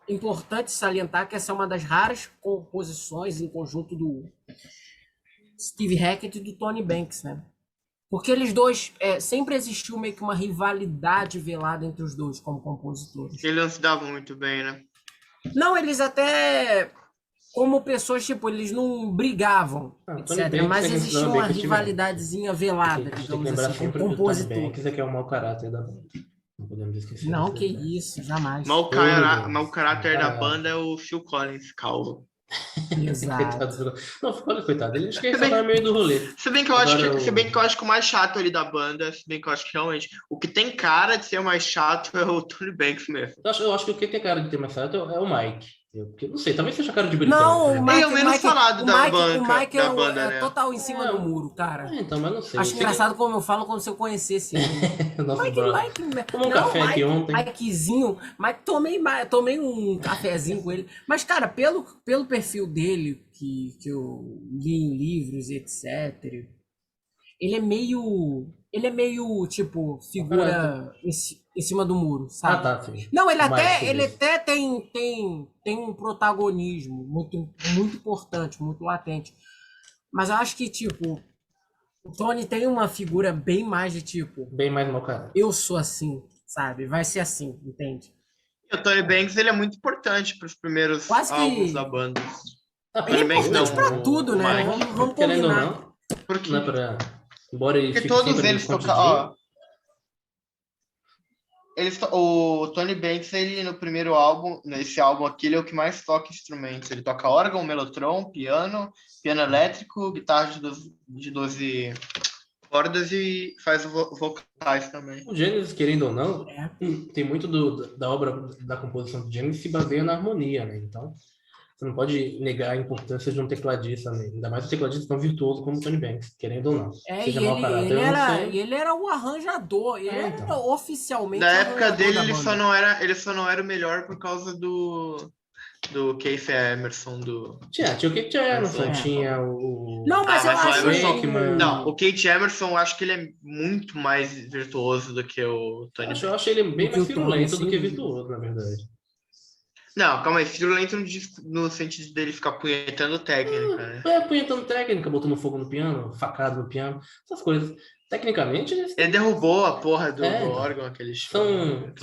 importante salientar que essa é uma das raras composições em conjunto do Steve Hackett e do Tony Banks, né? Porque eles dois, sempre existiu meio que uma rivalidade velada entre os dois como compositores. eles não se davam muito bem, né? Não, eles até, como pessoas, tipo, eles não brigavam, Tony etc. Banks Mas tem que se existia dar bem uma com o Steve Harris. rivalidadezinha velada, A gente tem que digamos lembrar assim, como sempre que o Tony compositor. Banks é que é o mau caráter da banda. Não podemos esquecer Não, desse que detalhe. isso, jamais. Mau Todos. Mau caráter da banda caráter. é o Phil Collins, calvo. Exato. Coitado. Não, olha, coitado. Ele acho que Se ele só tá no bem, meio do rolê. se bem que eu acho Agora que, se bem o. que eu acho que o mais chato ali da banda, se bem que eu acho que realmente o que tem cara de ser o mais chato é o Tony Banks mesmo. Eu acho que o que tem cara de ter mais certo é o Mike. Porque, não sei, talvez seja cara de britão. Não, Né? Ele é o menos falado da O banca, Mike da banda, é né? total em cima do muro, cara. Então, mas não sei. Eu Acho sei que engraçado como eu falo como se eu conhecesse ele. nosso brother. Tomou um Não, café aqui ontem. Tomei um cafezinho com ele. Mas, cara, pelo perfil dele, que eu li em livros, etc., ele é meio, tipo, Mau caráter. figura em cima do muro, Ah, sabe? tá, sim. Não, O Mike, você ele diz. até tem um protagonismo muito importante, muito latente. Mas eu acho que, tipo, o Tony tem uma figura bem mais de tipo, Bem mais mau caráter. eu sou assim, sabe? Vai ser assim, entende? E o Tony Banks, ele é muito importante para os primeiros Quase álbuns da que. banda. Ele é Tony Banks não, importante pra tudo, o né? Mike. Vamos Querendo ou combinar. não, Porque, não é pra. Embora ele porque fique todos sempre ali eles tocaram. escondidinho. Ó, o Tony Banks, ele no primeiro álbum, nesse álbum aqui, ele é o que mais toca instrumentos. Ele toca órgão, mellotron, piano elétrico, guitarra de 12 cordas e faz vocais também. O Genesis, querendo ou não, É. tem muito da obra da composição do Genesis se baseia na harmonia, né? Então, você não pode negar a importância de um tecladista, né? Ainda mais um tecladista tão virtuoso como o Tony Banks, querendo ou não. Seja E mau caráter, eu não e sei. ele era o arranjador, ele era Então. oficialmente Na o época arranjador dele, da banda. ele só não era o melhor por causa do Keith Emerson, do... Tinha o Keith Emerson, É. tinha o Não, mas eu mas o acho Emerson... Wakeman. Não, o Keith Emerson, eu acho que ele é muito mais virtuoso do que o Tony Eu Banks. acho ele bem do que mais o Tony, firulento do sem que dúvida. virtuoso, na verdade. Não, calma aí, virulento no sentido dele ficar punhetando técnica, né? Punhetando técnica, botando fogo no piano, facado no piano, essas coisas. Tecnicamente, eles Ele derrubou a porra do então. órgão, aquele show.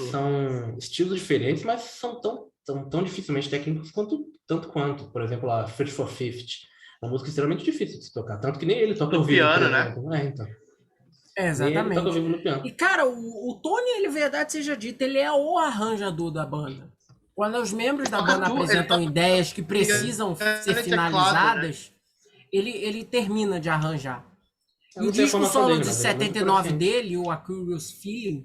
São estilos diferentes, mas são tão dificilmente técnicos tanto quanto. Por exemplo, a Fit for Fifth. Uma música extremamente difícil de se tocar. Tanto que nem ele toca ao No vivo, por piano, né? exemplo. Então. Nem ele toca ao Exatamente. vivo no piano. E, cara, o Tony, ele, verdade seja dita, ele é o arranjador da banda. Quando os membros da Toca banda tudo, apresentam ele toca ideias que precisam ser teclado, finalizadas, ele termina de arranjar. Eu E o não sei a disco formação solo dele, de mas ele é muito 79 proficiente. dele, o A Curious Feeling,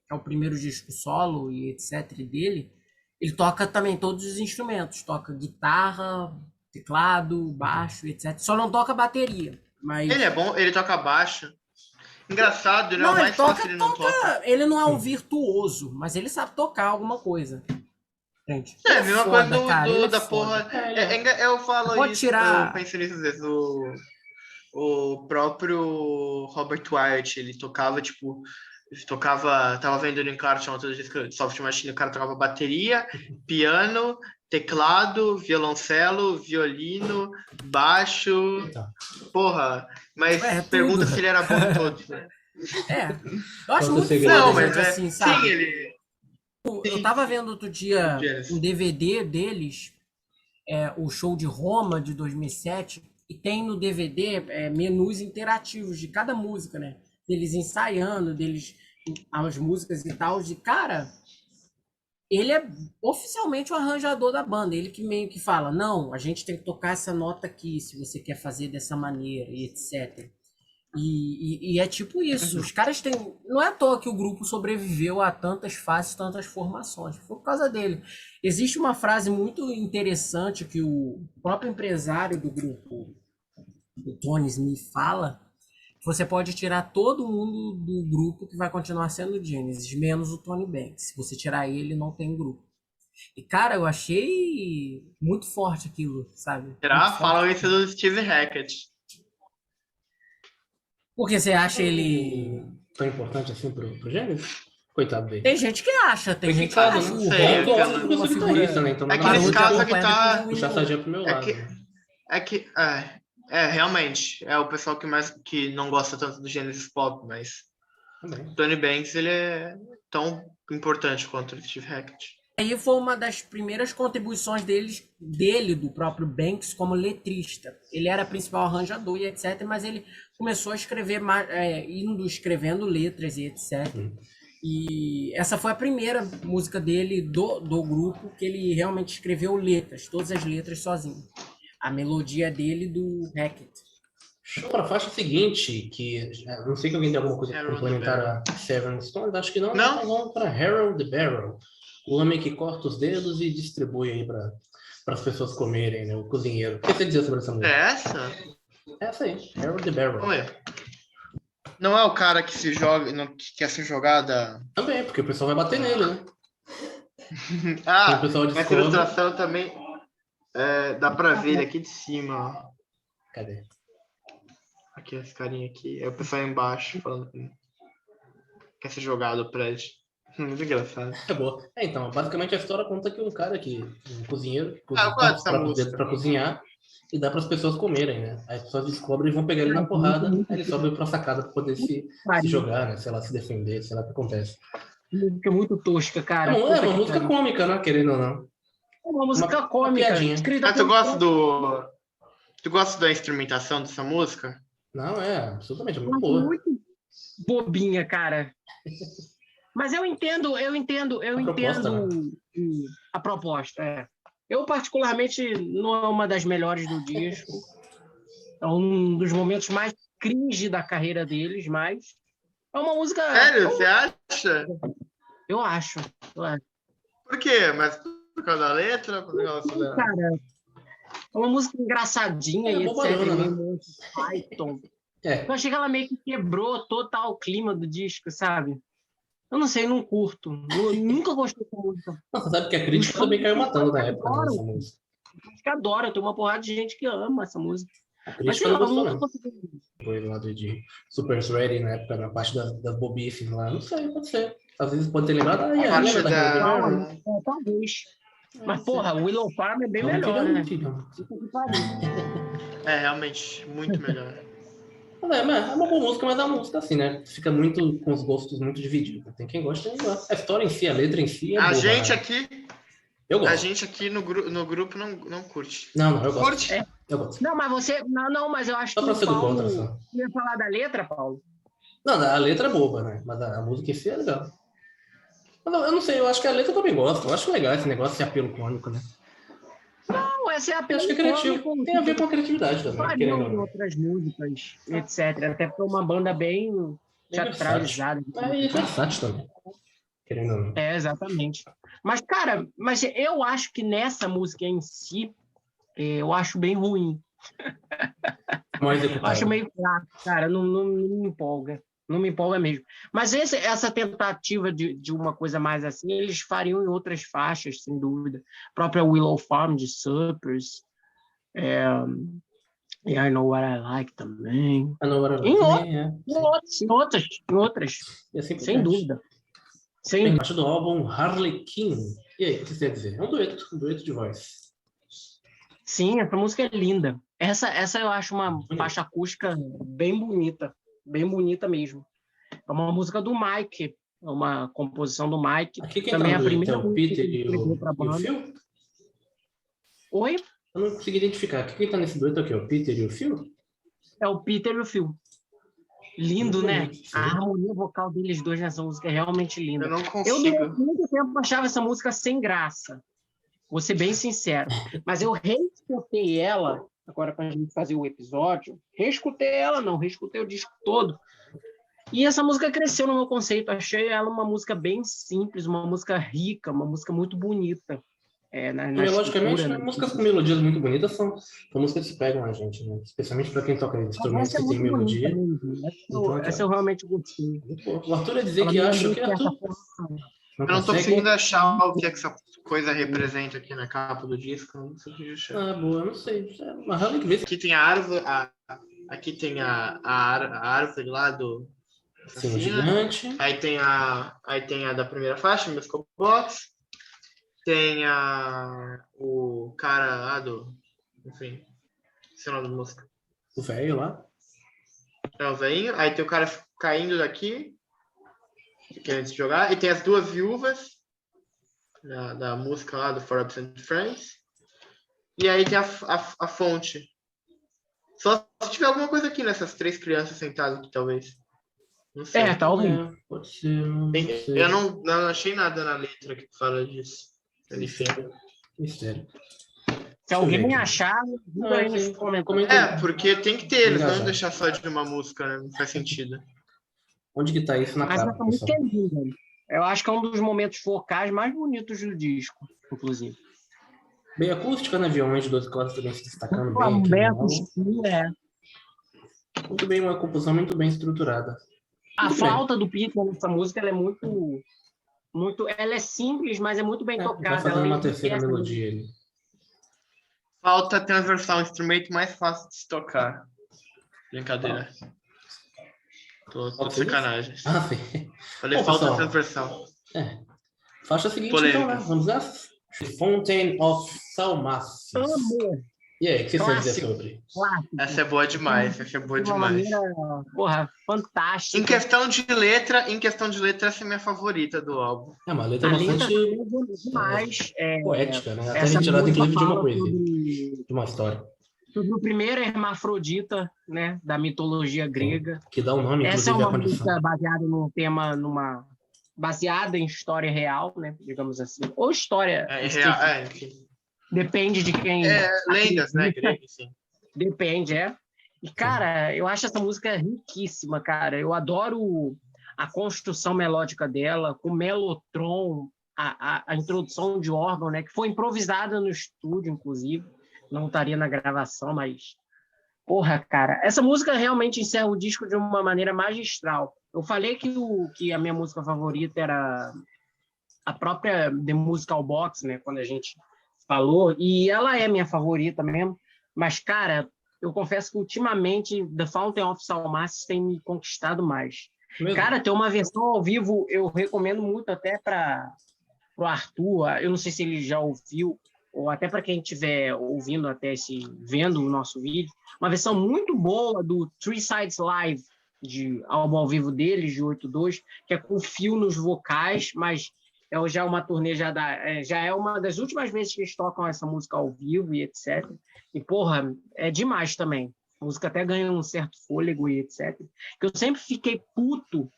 que é o primeiro disco solo e etc. dele, ele toca também todos os instrumentos. Toca guitarra, teclado, baixo, etc. Só não toca bateria. Mas... Ele é bom, ele toca baixo. Engraçado, ele é Não, o ele mais fácil, ele não toca. Ele não é um virtuoso, mas ele sabe tocar alguma coisa. Gente, É, a ele mesma foda, coisa cara, ele é da foda. porra. Eu falo Pode isso, eu tirar. penso nisso às vezes. O próprio Robert Wyatt, ele tocava, tipo, tava vendo no encarte ontem do Soft Machine, o cara tocava bateria, piano, teclado, violoncelo, violino, baixo, Então, porra, mas pergunta Tudo. se ele era bom em todos, né? Eu acho Qual muito que é o segredo? foda, Não, mas gente, assim, sim, sabe? ele. Eu tava vendo outro dia Yes. um DVD deles, o show de Roma de 2007, e tem no DVD menus interativos de cada música, né? Deles ensaiando, as músicas e tal, de cara. ele é oficialmente o arranjador da banda. Ele que meio que fala, não, a gente tem que tocar essa nota aqui, se você quer fazer dessa maneira, e etc. E é tipo isso. Os caras têm. Não é à toa que o grupo sobreviveu a tantas fases, tantas formações. Foi por causa dele. Existe uma frase muito interessante que o próprio empresário do grupo, o Tony Smith, fala. Que você pode tirar todo mundo do grupo que vai continuar sendo Genesis, menos o Tony Banks. Se você tirar ele, não tem grupo. E, cara, eu achei muito forte aquilo, sabe? Muito Falam forte. isso do Steve Hackett. Porque você acha ele. Tão importante assim pro Gênesis? Coitado dele. Tem gente que acha, tem Foi gente que quicado, acha. né? não O sei, Eu Ron gosto eu porque eu uma sou figura guitarrista, né? Então É nada que mais nesse justo caso que a acompanha guitarra. depois do puxar a Will. sardinha pro meu É lado. que. Né? Realmente. É o pessoal que não gosta tanto do Genesis Pop, mas Também. Tony Banks, ele é tão importante quanto o Steve Hackett. Aí foi uma das primeiras contribuições dele, do próprio Banks, como letrista. Ele era principal arranjador e etc., mas ele começou a escrever, indo escrevendo letras e etc. E essa foi a primeira música dele, do grupo, que ele realmente escreveu letras, todas as letras sozinho. A melodia dele do Hackett. Show para a faixa seguinte, que não sei que alguém tem alguma coisa para Harold the complementar Barrel. a Seven Stones, acho que não, Não? então vamos para Harold the Barrel, o homem que corta os dedos e distribui aí para as pessoas comerem, né? O cozinheiro. O que você dizer sobre essa É música? essa? Essa aí, Harold the Barrel. Vamos ver. Não é o cara que se joga, que quer se jogar da. Também, porque o pessoal vai bater nele, né? Quando o Ah, pessoal essa descobre... ilustração também dá pra ver ele aqui de cima, ó. Cadê? Aqui, esse carinha aqui. É o pessoal aí embaixo falando que quer se jogar do prédio. Muito engraçado. É boa. Então, basicamente a história conta que um cara um cozinheiro, Eu gosto corta os dessa próprios música. dedos para cozinhar e dá para as pessoas comerem, né? Aí as pessoas descobrem e vão pegar ele na porrada, aí ele sobe pra sacada para poder se jogar, né? Sei lá, se defender, sei lá o que acontece. Música muito tosca, É cara. uma música cômica, né? Querendo ou não. É uma música Uma cômica. piadinha. Escrita Ah, tu gosta da instrumentação dessa música? Não, absolutamente, é muito por boa. muito bobinha, cara. Mas eu entendo proposta, né? a proposta. Eu, particularmente, não é uma das melhores do disco. É um dos momentos mais cringe da carreira deles, mas é uma música... Sério? Você acha? Eu acho. Por quê? Mas por causa da letra? Por causa da... Cara, é uma música engraçadinha e etc. bobalhona, né? Meio Python. É. Eu achei que ela meio que quebrou total o clima do disco, sabe? Eu não sei, não curto. Eu nunca gostei dessa música. Nossa, sabe que a crítica também caiu matando na época, né, Adoro. essa música. Que adora, tem uma porrada de gente que ama essa música. A Mas crítica sei não lá, eu gostou, nunca né? consegui. Foi lá de Super Ready, na época, na parte das bobices lá. Não sei, pode ser. Às vezes pode ter lembrado, A parte lembra da Harold da... Barrel? Talvez. Mas, porra, o Willow Farm é bem melhor, né? realmente, muito melhor. É uma boa música, mas é uma música assim, né? Fica muito com os gostos muito divididos. Tem quem gosta e quem gosta. A história em si, a letra em si é boa. Eu gosto. A gente aqui no grupo não curte. Não, eu gosto. Curte? Eu gosto. Não, mas você... Não, mas eu acho Só que pra ser o do Paulo... contra, só. Você ia falar da letra, Paulo? Não, a letra é boba, né? Mas a música em si é legal. Mas eu não sei, eu acho que a letra eu também gosto. Eu acho legal esse negócio de apelo cômico, né? Não, essa é a Eu acho que é criativo. Tem a ver com a criatividade também, querendo ou não. outras músicas, etc. Até porque é uma banda bem teatralizada. E versátil também. Querendo ou não. É, exatamente. Mas, cara, eu acho que nessa música em si, eu acho bem ruim. Mais Eu acho meio fraco, cara. Não me empolga. Não me empolga mesmo. Mas essa tentativa de uma coisa mais assim, eles fariam em outras faixas, sem dúvida. A própria Willow Farm, de Suppers. I Know What I Like também. Em outras. E assim Sem dúvida. Tem parte do álbum Harlequin. E aí, o que você quer dizer? É um dueto de voz. Sim, essa música é linda. Essa eu acho uma faixa acústica bem bonita mesmo. É uma música do Mike, é uma composição do Mike. Aqui quem também tá no a primeira dueto é o Peter e o banda. Phil? Oi? Eu não consegui identificar. Aqui quem tá nesse dueto é o quê? O Peter e o Phil? É o Peter e o Phil. Lindo, Muito né? bonito, sim. A harmonia vocal deles dois nessa música é realmente linda. Eu não Eu, consigo. durante muito tempo, achava essa música sem graça. Vou ser bem sincero. Mas eu reescutei ela, agora quando a gente fazer o episódio, reescutei o disco todo. E essa música cresceu no meu conceito. Achei ela uma música bem simples, uma música rica, uma música muito bonita. Na Melodicamente, estrutura, né, né? músicas com melodias muito bonitas são músicas que pegam a gente, né? Especialmente para quem toca instrumentos Essa é que tem muito bonita melodia. mesmo. Então, aqui, ó. Essa eu realmente gostei. Muito bom. O Arthur ia dizer Ela que me acha o lembrou que, de certa Arthur? forma. Não Eu não tô conseguindo consegue? achar o que é que essa coisa representa aqui na capa do disco. Eu não consegui achar. Ah, boa, eu não sei. Mas realmente vê se Aqui tem a árvore. Aqui tem a árvore lá do sim, o Assassina. gigante. Aí tem a da primeira faixa, Musical Box. Tem o cara lá do. Enfim, sei lá da música. O velho lá. É o veinho. Aí tem o cara caindo daqui, querendo se jogar. E tem as duas viúvas da música lá do For Absent Friends. E aí tem a fonte. Só se tiver alguma coisa aqui nessas três crianças sentadas aqui, talvez. Não sei. Talvez. É, pode ser, não sei. Eu não achei nada na letra que fala disso. Enfim. Mistério. Se Deixa eu ver alguém aqui. achar, diga aí nos comentários. Comenta Porque tem que ter, eles não Engajado. vão deixar só de uma música, né? Não faz sentido. onde que tá isso na Mas capa, essa música pessoal. é linda. Eu acho que é um dos momentos focais mais bonitos do disco, inclusive. Bem acústica, né? Violões de 12 cordas também se destacando O bem aqui no momento, álbum. sim, Muito bem, uma composição muito bem estruturada. A Muito bem. flauta do Peter nessa música ela é muito. Ela é simples, mas é muito bem Vai tocada. fazendo Ela uma terceira enriquece. melodia ali. Falta transversal, um instrumento mais fácil de se tocar. Brincadeira. Tô Qual de que é isso? sacanagem. Ah, sim. Falei Bom, falta pessoal, transversal. faixa seguinte, Polêmica. então, né? Vamos nessa? Fountain of Salmacis. Amor, E aí, o que você vai dizer clássico, sobre? clássico. Essa é boa demais. Essa é boa De uma demais. maneira, porra, fantástica. Em questão de letra, essa é minha favorita do álbum. É uma letra A letra bastante também é bonita demais. poética, né? Até Essa retirada, música inclusive, de uma fala poesia, sobre de uma história. o primeiro hermafrodita, né, da mitologia grega. Que dá o nome, Essa é inclusive, à uma condição. música baseada num tema, baseada em história real, né, digamos assim, ou história, Real, enfim. depende de quem. Lendas, né? Grego, sim. Depende, E, cara, eu acho essa música riquíssima, cara. Eu adoro a construção melódica dela, com melotron, a introdução de órgão, né, que foi improvisada no estúdio, inclusive. Não estaria na gravação, mas... Porra, cara, essa música realmente encerra o disco de uma maneira magistral. Eu falei que a minha música favorita era a própria The Musical Box, né, quando a gente falou, e ela é minha favorita mesmo, mas, cara, eu confesso que ultimamente The Fountain of Salmacis tem me conquistado mais. Mesmo? Cara, tem uma versão ao vivo, eu recomendo muito até para o Arthur, eu não sei se ele já ouviu, ou até para quem estiver ouvindo vendo o nosso vídeo, uma versão muito boa do Three Sides Live, de álbum ao vivo deles, de 8.2, que é com fio nos vocais, mas já uma turnê, já é uma das últimas vezes que eles tocam essa música ao vivo e etc. E, porra, é demais também. A música até ganha um certo fôlego e etc. Que eu sempre fiquei puto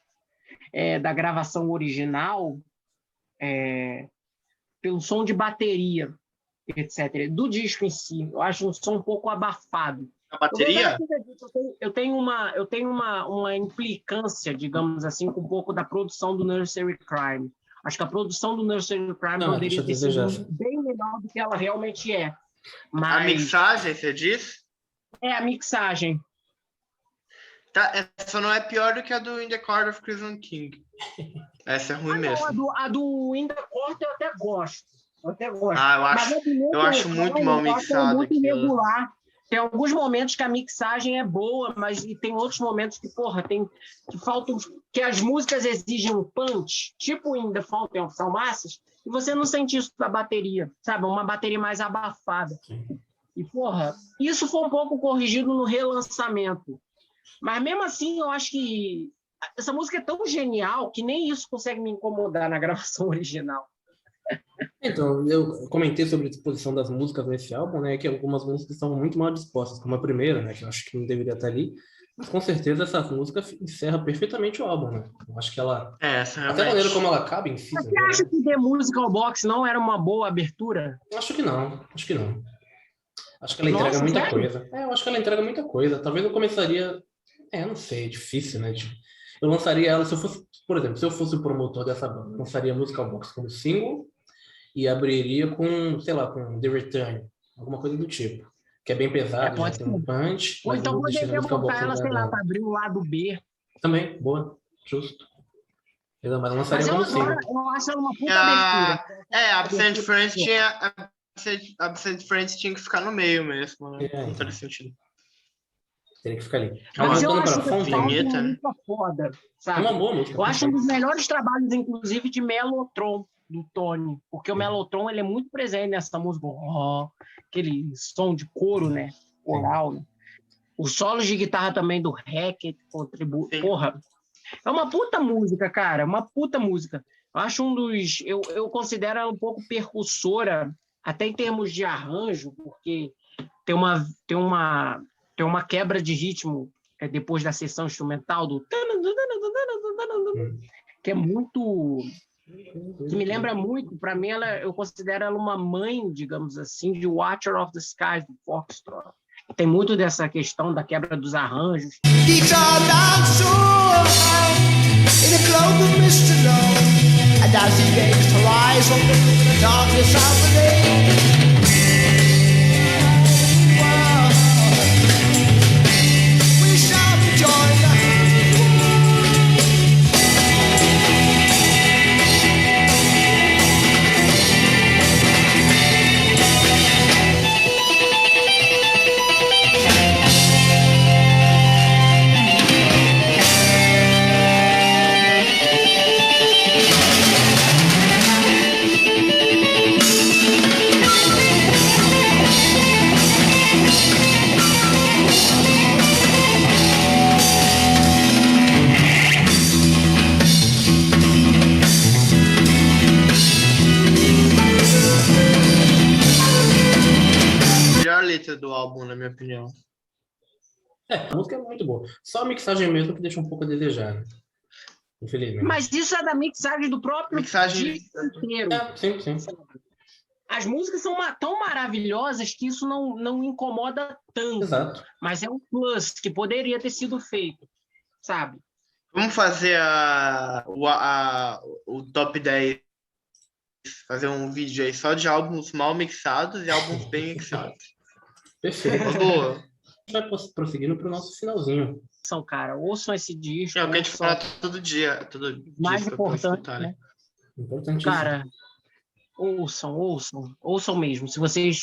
da gravação original pelo som de bateria, etc. Do disco em si. Eu acho um som um pouco abafado. A bateria? Eu tenho uma implicância, digamos assim, com um pouco da produção do Nursery Crime. Acho que a produção do Nursery Crime poderia ter sido bem melhor do que ela realmente é. Mas... A mixagem, você diz? É, a mixagem. Tá, essa não é pior do que a do In the Court of Crimson King. Essa é ruim mesmo. Não, a do In the Court eu até gosto. Eu acho muito mal mixada. É muito irregular. Tem alguns momentos que a mixagem é boa, mas tem outros momentos que, porra, que faltam, que as músicas exigem um punch, tipo em The Fountain of Salmacis, e você não sente isso da bateria, sabe? Uma bateria mais abafada. E, porra, isso foi um pouco corrigido no relançamento. Mas mesmo assim, eu acho que essa música é tão genial que nem isso consegue me incomodar na gravação original. Então, eu comentei sobre a disposição das músicas nesse álbum, né? Que algumas músicas estão muito mal dispostas, como a primeira, né? Que eu acho que não deveria estar ali. Mas com certeza essa música encerra perfeitamente o álbum, né? Eu acho que ela... Essa Até a maneira como ela acaba em si, Mas você também, acha né? que The Musical Box não era uma boa abertura? Acho que não, acho que não. Acho que ela entrega Nossa, muita sério? coisa. Eu acho que ela entrega muita coisa. Talvez eu começaria... não sei, é difícil, né? Tipo, eu lançaria ela se eu fosse... Por exemplo, se eu fosse o promotor dessa banda, eu lançaria Musical Box como single e abriria com, sei lá, com The Return, alguma coisa do tipo. Que é bem pesado, já Pode tem ser. um punch, Ou mas eu então vou deixar a poderia Musical botar Box no ela, lugar sei lá, dela. para abrir o lado B. Também, boa, justo. Mas eu Mas lançaria eu como adoro, single. eu acho ela uma puta abertura. Absent Friends tinha. Absent Friends tinha que ficar no meio mesmo, né? Não Então, teria sentido. teria que ficar ali. Mas Mas eu voltando acho para que a Falta Fountain, é uma Vinheta, né? música foda, é uma sabe? boa música, Eu acho um perfeito. dos melhores trabalhos, inclusive, de Mellotron, do Tony. Porque o Mellotron, ele é muito presente nessa música. Aquele som de coro, né? Coral, né? Os solos de guitarra também do Hackett contribuem. Sim. Porra, é uma puta música, cara. Uma puta música. Eu acho um dos... Eu considero ela um pouco percussora, até em termos de arranjo, porque tem uma quebra de ritmo depois da sessão instrumental do que é muito, que me lembra muito, para mim eu considero ela uma mãe, digamos assim, de Watcher of the Skies do Foxtrot. Tem muito dessa questão da quebra dos arranjos. Guitar down shore in a cloak of mist alone, and as he makes her eyes open in the darkness of the day. We shall be joined. Melhor letra do álbum, na minha opinião. A música é muito boa. Só a mixagem mesmo que deixa um pouco a desejar, né? Infelizmente. Mas isso é da mixagem do próprio Mixagem- disco inteiro. Sim. As músicas são tão maravilhosas que isso não incomoda tanto. Exato. Mas é um plus que poderia ter sido feito, sabe? Vamos fazer o top 10. Fazer um vídeo aí só de álbuns mal mixados e álbuns bem mixados. Perfeito. Uma boa. A gente vai prosseguindo para o nosso finalzinho. São, cara, ouçam esse disco. É o que a gente ouçam- fala todo dia. Todo dia mais pra importante, escutar, né? Importantíssimo. Cara, ouçam mesmo. Se vocês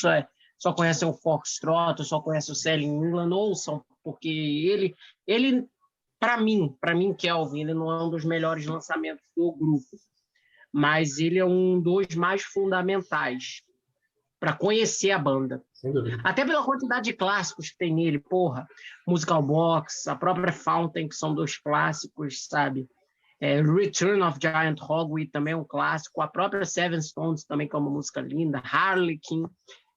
só conhecem o Foxtrot, só conhecem o Selling England, ouçam, porque ele para mim, Kelvin, ele não é um dos melhores lançamentos do grupo, mas ele é um dos mais fundamentais para conhecer a banda. Sem dúvida. Até pela quantidade de clássicos que tem nele, porra. Musical Box, a própria Fountain, que são 2 clássicos, sabe? Return of Giant Hogweed também é um clássico. A própria Seven Stones também, que é uma música linda. Harlequin,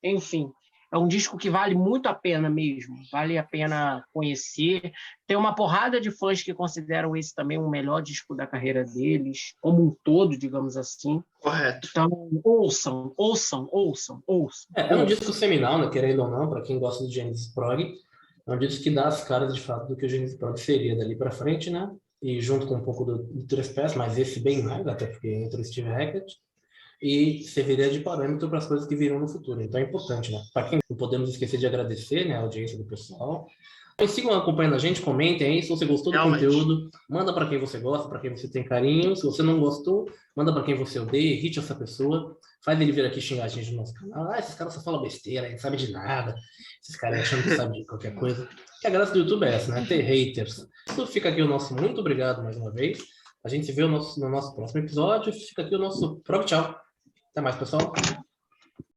enfim. É um disco que vale muito a pena mesmo. Vale a pena conhecer. Tem uma porrada de fãs que consideram esse também o melhor disco da carreira deles, como um todo, digamos assim. Correto. Então, ouçam. É um disco seminal, né? Querendo ou não, para quem gosta do Genesis Prog. É um disco que dá as caras, de fato, do que o Genesis Prog seria dali para frente, né? E junto com um pouco do Trespass, mas esse bem mais, até porque entra o Steve Hackett. E serviria de parâmetro para as coisas que virão no futuro. Então é importante, né? Para quem não podemos esquecer de agradecer, né, a audiência do pessoal. E sigam acompanhando a gente, comentem aí se você gostou do Realmente. conteúdo, manda para quem você gosta, para quem você tem carinho. Se você não gostou, manda para quem você odeia, irrite essa pessoa, faz ele vir aqui xingar a gente no nosso canal. Esses caras só falam besteira, não sabe de nada. Esses caras achando que sabe de qualquer coisa. Que a graça do YouTube é essa, né? Ter haters. Isso fica aqui o nosso muito obrigado mais uma vez. A gente se vê no nosso próximo episódio. Fica aqui o nosso prog tchau. Até mais, pessoal.